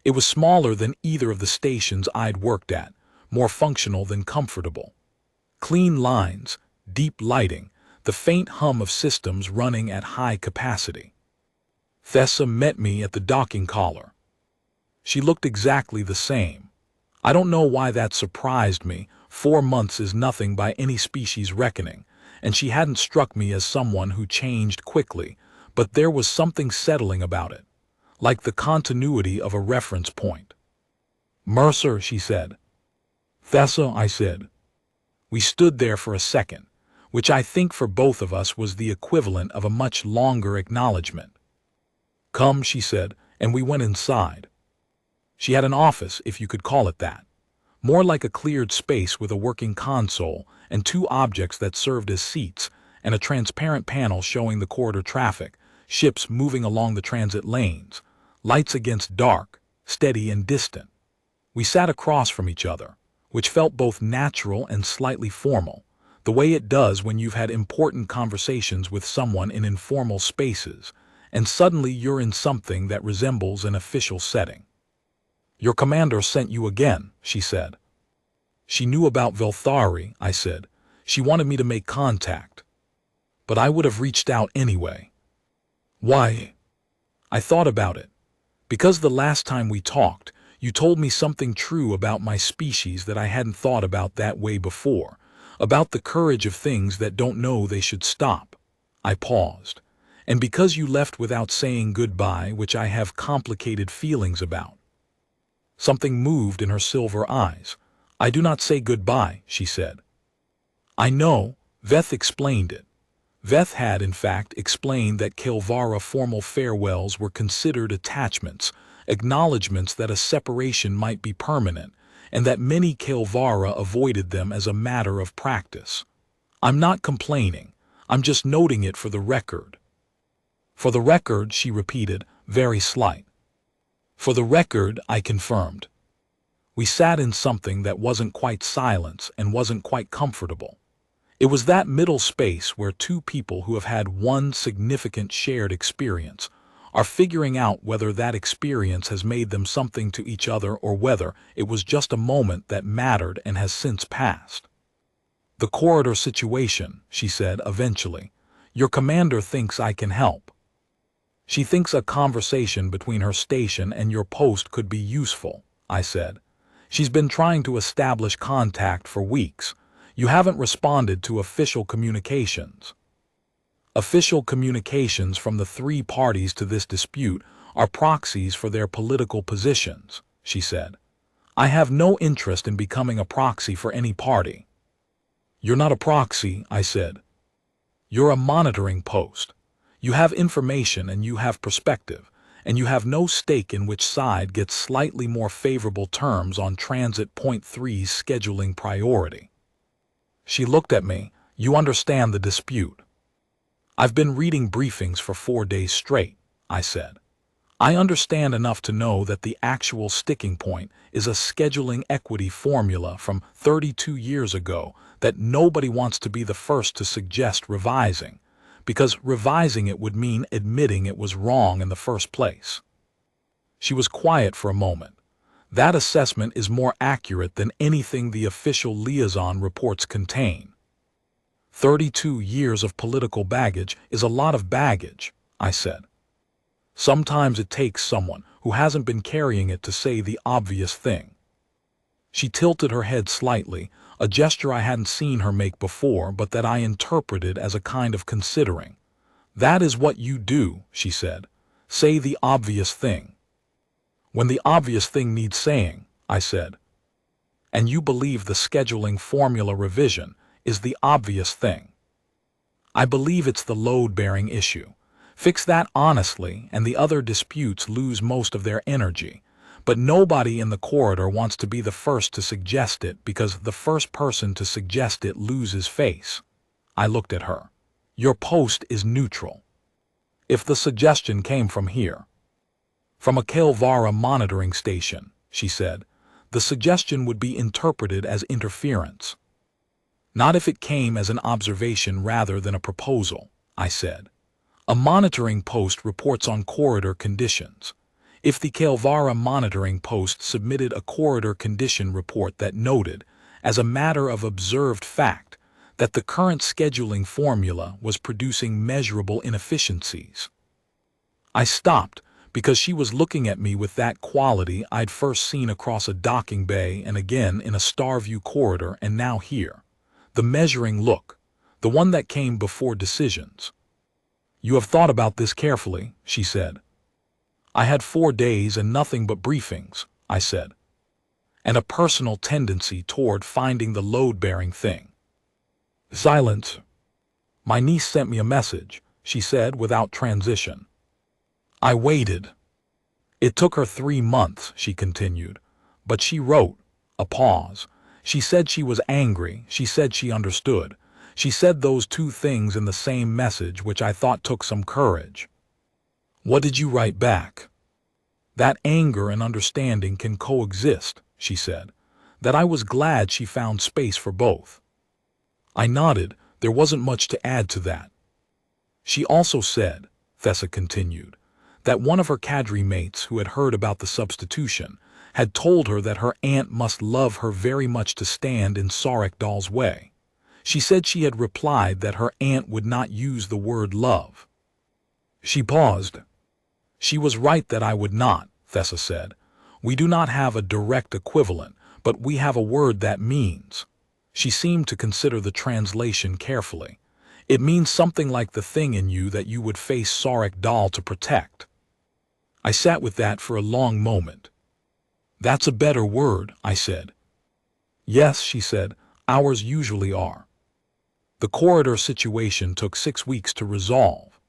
It was smaller than either of the stations I'd worked at, more functional than comfortable. Clean lines, deep lighting, the faint hum of systems running at high capacity. Thessa met me at the docking collar. She looked exactly the same. I don't know why that surprised me. 4 months is nothing by any species reckoning, and she hadn't struck me as someone who changed quickly, but there was something settling about it, like the continuity of a reference point. "Mercer," she said. "Thessa," I said. We stood there for a second, which I think for both of us was the equivalent of a much longer acknowledgement. "Come," she said, and we went inside. She had an office, if you could call it that, more like a cleared space with a working console and 2 objects that served as seats and a transparent panel showing the corridor traffic, ships moving along the transit lanes, lights against dark, steady and distant. We sat across from each other, which felt both natural and slightly formal, the way it does when you've had important conversations with someone in informal spaces, and suddenly you're in something that resembles an official setting. "Your commander sent you again," she said. "She knew about Velthari," I said. "She wanted me to make contact. But I would have reached out anyway." "Why?" I thought about it. "Because the last time we talked, you told me something true about my species that I hadn't thought about that way before, about the courage of things that don't know they should stop." I paused. "And because you left without saying goodbye, which I have complicated feelings about." Something moved in her silver eyes. "I do not say goodbye," she said. "I know," Veth explained it. Veth had, in fact, explained that Kilvara formal farewells were considered attachments, acknowledgments that a separation might be permanent, and that many Kilvara avoided them as a matter of practice. "I'm not complaining. I'm just noting it for the record." "For the record," she repeated, very slight. "For the record," I confirmed. We sat in something that wasn't quite silence and wasn't quite comfortable. It was that middle space where 2 people who have had one significant shared experience are figuring out whether that experience has made them something to each other or whether it was just a moment that mattered and has since passed. "The corridor situation," she said eventually. "Your commander thinks I can help. She thinks a conversation between her station and your post could be useful," I said. "She's been trying to establish contact for weeks. You haven't responded to official communications." "Official communications from the 3 parties to this dispute are proxies for their political positions," she said. "I have no interest in becoming a proxy for any party." "You're not a proxy," I said. "You're a monitoring post. You have information and you have perspective, and you have no stake in which side gets slightly more favorable terms on Transit Point 3's scheduling priority." She looked at me. "You understand the dispute." "I've been reading briefings for 4 days straight," I said. "I understand enough to know that the actual sticking point is a scheduling equity formula from 32 years ago that nobody wants to be the first to suggest revising, because revising it would mean admitting it was wrong in the first place." She was quiet for a moment. "That assessment is more accurate than anything the official liaison reports contain." 32 years of political baggage is a lot of baggage, I said. "Sometimes it takes someone who hasn't been carrying it to say the obvious thing." She tilted her head slightly, a gesture I hadn't seen her make before but that I interpreted as a kind of considering. "That is what you do," she said. "Say the obvious thing." "When the obvious thing needs saying," I said. and you believe the scheduling formula revision is the obvious thing. I believe it's the load-bearing issue. Fix that honestly, and the other disputes lose most of their energy. But nobody in the corridor wants to be the first to suggest it because the first person to suggest it loses face. I looked at her. Your post is neutral. If the suggestion came from here, from a Kelvara monitoring station, she said, the suggestion would be interpreted as interference. Not if it came as an observation rather than a proposal, I said. A monitoring post reports on corridor conditions. If the Kelvara monitoring post submitted a corridor condition report that noted, as a matter of observed fact, that the current scheduling formula was producing measurable inefficiencies. I stopped because she was looking at me with that quality I'd first seen across a docking bay and again in a Starview corridor and now here. The measuring look, the one that came before decisions. You have thought about this carefully, she said. I had 4 days and nothing but briefings, I said, and a personal tendency toward finding the load-bearing thing. Silence. My niece sent me a message, she said without transition. I waited. It took her 3 months, she continued, but she wrote. A pause. She said she was angry, she said she understood. She said those 2 things in the same message, which I thought took some courage. What did you write back? That anger and understanding can coexist, she said. That I was glad she found space for both. I nodded. There wasn't much to add to that. She also said, Thessa continued, that one of her cadre mates who had heard about the substitution had told her that her aunt must love her very much to stand in Sarek way. She said she had replied that her aunt would not use the word love. She paused. She was right that I would not, Thessa said. We do not have a direct equivalent, but we have a word that means. She seemed to consider the translation carefully. It means something like the thing in you that you would face Sarek to protect. I sat with that for a long moment. That's a better word, I said. Yes, she said, ours usually are. The corridor situation took 6 weeks to resolve.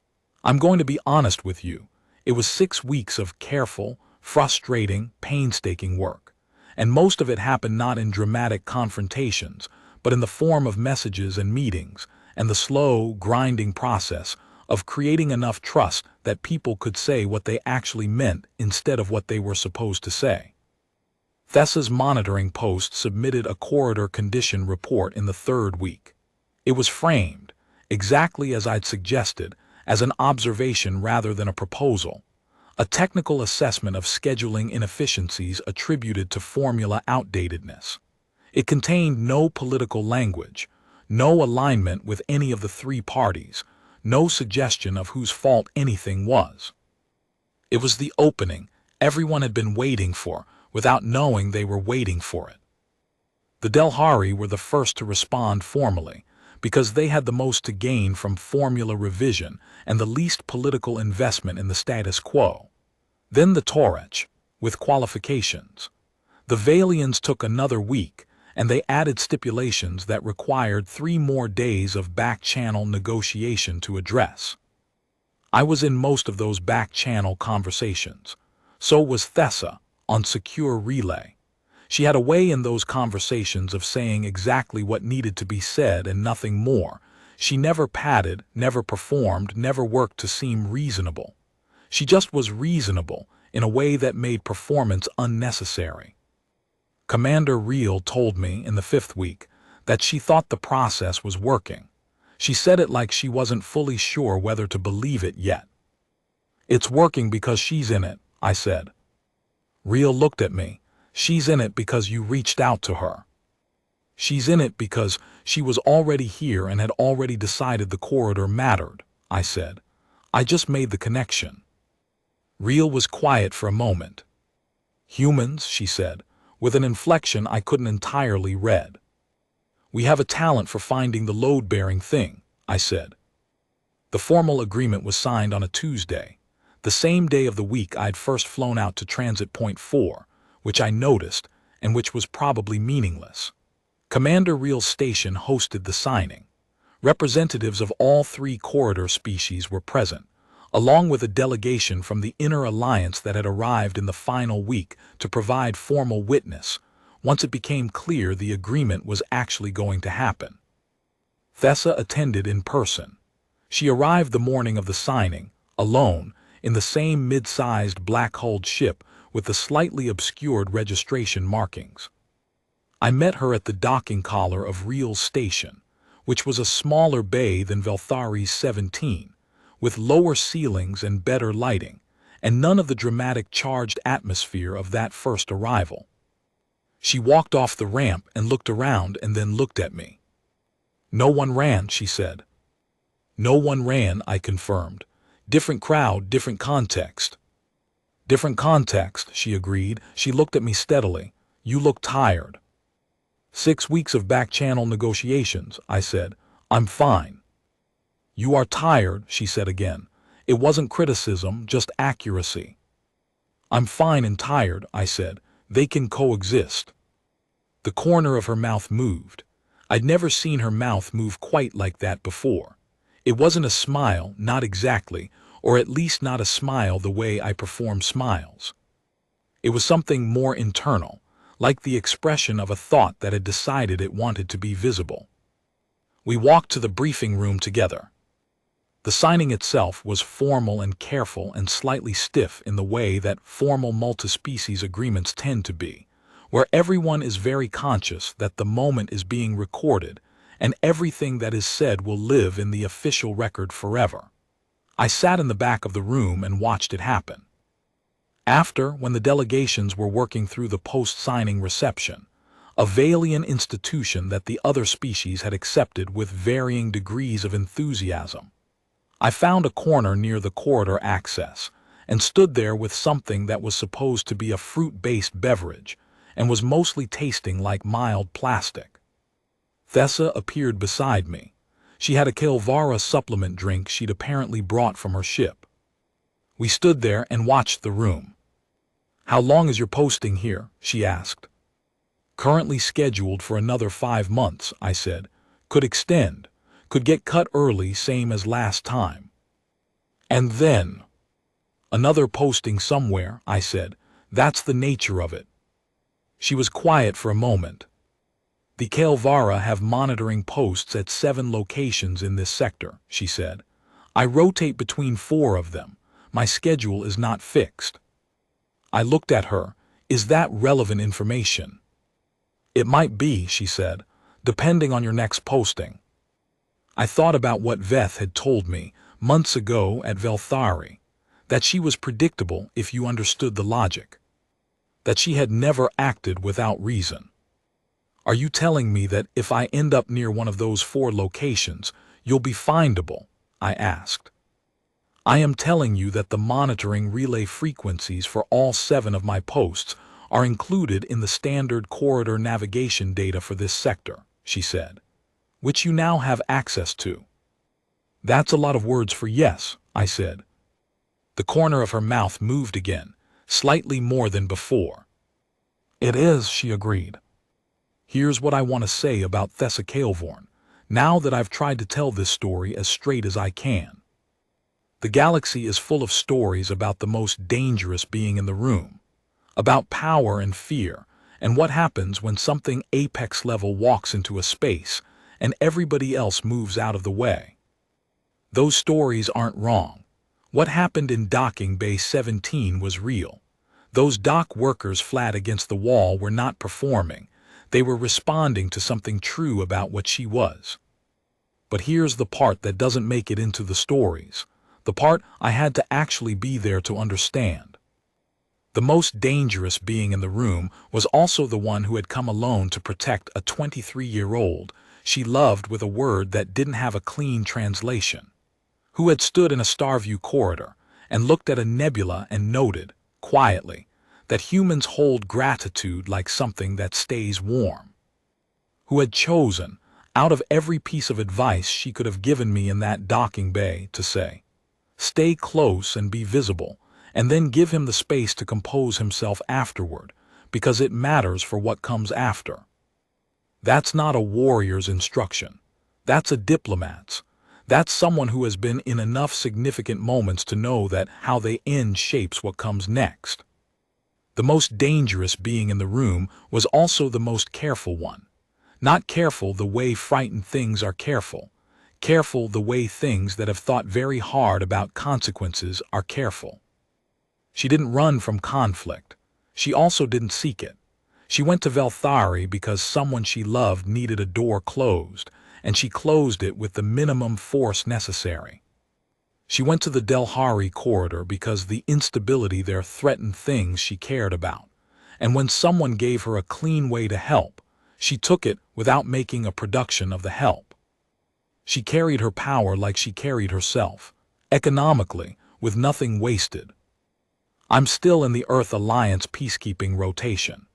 I'm going to be honest with you. It was 6 weeks of careful, frustrating, painstaking work. And most of it happened not in dramatic confrontations, but in the form of messages and meetings, and the slow, grinding process of creating enough trust that people could say what they actually meant instead of what they were supposed to say. Thessa's monitoring post submitted a corridor condition report in the 3rd week. It was framed, exactly as I'd suggested, as an observation rather than a proposal, a technical assessment of scheduling inefficiencies attributed to formula outdatedness. It contained no political language, no alignment with any of the 3 parties, no suggestion of whose fault anything was. It was the opening everyone had been waiting for without knowing they were waiting for it. The Delhari were the first to respond formally, because they had the most to gain from formula revision and the least political investment in the status quo. Then the Torech, with qualifications. The Valians took another week, and they added stipulations that required 3 more days of back-channel negotiation to address. I was in most of those back-channel conversations. So was Thessa, on secure relay. She had a way in those conversations of saying exactly what needed to be said and nothing more. She never padded, never performed, never worked to seem reasonable. She just was reasonable in a way that made performance unnecessary. Commander Reel told me in the 5th week that she thought the process was working. She said it like she wasn't fully sure whether to believe it yet. It's working because she's in it, I said. Reel looked at me. She's in it because you reached out to her. She's in it because she was already here and had already decided the corridor mattered, I said. I just made the connection. Reel was quiet for a moment. Humans, she said, with an inflection I couldn't entirely read. We have a talent for finding the load-bearing thing, I said. The formal agreement was signed on a Tuesday, the same day of the week I'd first flown out to Transit Point 4, which I noticed, and which was probably meaningless. Commander Real's station hosted the signing. Representatives of all three corridor species were present, along with a delegation from the Inner Alliance that had arrived in the final week to provide formal witness, once it became clear the agreement was actually going to happen. Thessa attended in person. She arrived the morning of the signing, alone, in the same mid-sized black-hulled ship with the slightly obscured registration markings. I met her at the docking collar of Real's station, which was a smaller bay than Velthari's 17, with lower ceilings and better lighting, and none of the dramatic charged atmosphere of that first arrival. She walked off the ramp and looked around and then looked at me. "No one ran," she said. "No one ran," I confirmed. "Different crowd, different context." "Different context," she agreed. She looked at me steadily. "You look tired." 6 weeks of back-channel negotiations, I said. "I'm fine." "You are tired," she said again. It wasn't criticism, just accuracy. "I'm fine and tired," I said. "They can coexist." The corner of her mouth moved. I'd never seen her mouth move quite like that before. It wasn't a smile, not exactly, or at least not a smile the way I perform smiles. It was something more internal, like the expression of a thought that had decided it wanted to be visible. We walked to the briefing room together. The signing itself was formal and careful and slightly stiff in the way that formal multi-species agreements tend to be, where everyone is very conscious that the moment is being recorded and everything that is said will live in the official record forever. I sat in the back of the room and watched it happen. After, when the delegations were working through the post-signing reception, a Valian institution that the other species had accepted with varying degrees of enthusiasm, I found a corner near the corridor access and stood there with something that was supposed to be a fruit-based beverage and was mostly tasting like mild plastic. Thessa appeared beside me. She had a Kelvara supplement drink she'd apparently brought from her ship. We stood there and watched the room. "How long is your posting here?" she asked. "Currently scheduled for another 5 months," I said. "Could extend. Could get cut early, same as last time." "And then?" "Another posting somewhere," I said. "That's the nature of it." She was quiet for a moment. "The Kelvara have monitoring posts at 7 locations in this sector," she said. "I rotate between 4 of them. My schedule is not fixed." I looked at her. "Is that relevant information?" "It might be," she said, "depending on your next posting." I thought about what Veth had told me months ago at Velthari, that she was predictable if you understood the logic, that she had never acted without reason. "Are you telling me that if I end up near one of those 4 locations, you'll be findable?" I asked. "I am telling you that the monitoring relay frequencies for all 7 of my posts are included in the standard corridor navigation data for this sector," she said, "which you now have access to." "That's a lot of words for yes," I said. The corner of her mouth moved again, slightly more than before. "It is," she agreed. "Here's what I want to say about Thessa Kaelvorn, now that I've tried to tell this story as straight as I can. The galaxy is full of stories about the most dangerous being in the room, about power and fear, and what happens when something apex level walks into a space and everybody else moves out of the way. Those stories aren't wrong. What happened in Docking Bay 17 was real. Those dock workers flat against the wall were not performing. They were responding to something true about what she was. But here's the part that doesn't make it into the stories. The part I had to actually be there to understand. The most dangerous being in the room was also the one who had come alone to protect a 23-year-old she loved with a word that didn't have a clean translation, who had stood in a Starview corridor and looked at a nebula and noted, quietly, that humans hold gratitude like something that stays warm, who had chosen, out of every piece of advice she could have given me in that docking bay, to say, "Stay close and be visible," and then give him the space to compose himself afterward, because it matters for what comes after. That's not a warrior's instruction. That's a diplomat's. That's someone who has been in enough significant moments to know that how they end shapes what comes next. The most dangerous being in the room was also the most careful one. Not careful the way frightened things are careful. Careful the way things that have thought very hard about consequences are careful. She didn't run from conflict. She also didn't seek it. She went to Velthari because someone she loved needed a door closed, and she closed it with the minimum force necessary. She went to the Delhari corridor because the instability there threatened things she cared about, and when someone gave her a clean way to help, she took it without making a production of the help. She carried her power like she carried herself, economically, with nothing wasted. I'm still in the Earth Alliance peacekeeping rotation.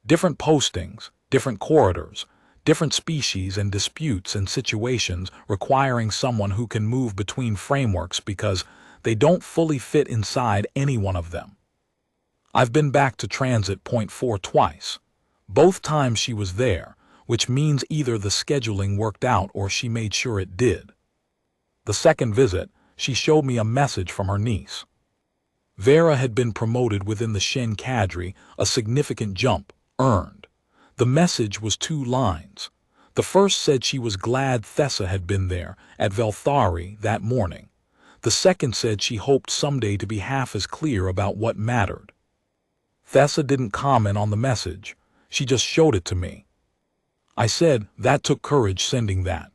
Different postings, different corridors, different species and disputes and situations requiring someone who can move between frameworks because they don't fully fit inside any one of them. I've been back to Transit Point 4 twice. Both times she was there, which means either the scheduling worked out or she made sure it did. The second visit, she showed me a message from her niece. Vera had been promoted within the Shen cadre, a significant jump, earned. The message was 2 lines. The first said she was glad Thessa had been there, at Velthari, that morning. The second said she hoped someday to be half as clear about what mattered. Thessa didn't comment on the message. She just showed it to me. I said, that took courage sending that.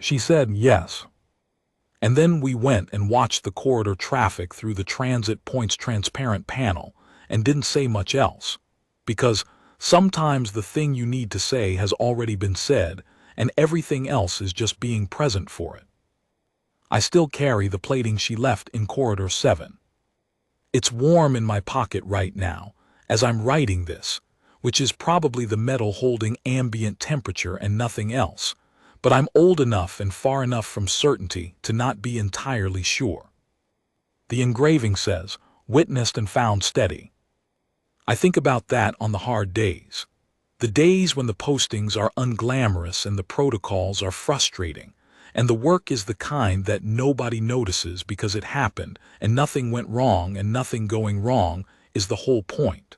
She said, yes. And then we went and watched the corridor traffic through the transit point's transparent panel and didn't say much else. Because sometimes the thing you need to say has already been said and everything else is just being present for it. I still carry the plating she left in Corridor 7. It's warm in my pocket right now, as I'm writing this, which is probably the metal holding ambient temperature and nothing else. But I'm old enough and far enough from certainty to not be entirely sure. The engraving says, witnessed and found steady. I think about that on the hard days. The days when the postings are unglamorous and the protocols are frustrating, and the work is the kind that nobody notices because it happened and nothing went wrong and nothing going wrong is the whole point.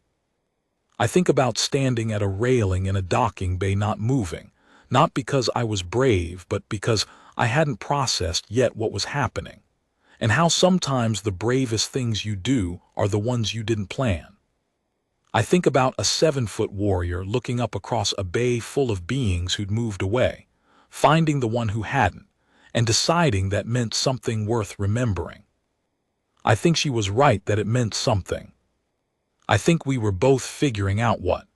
I think about standing at a railing in a docking bay not moving, not because I was brave, but because I hadn't processed yet what was happening, and how sometimes the bravest things you do are the ones you didn't plan. I think about a 7-foot warrior looking up across a bay full of beings who'd moved away, finding the one who hadn't, and deciding that meant something worth remembering. I think she was right that it meant something. I think we were both figuring out what.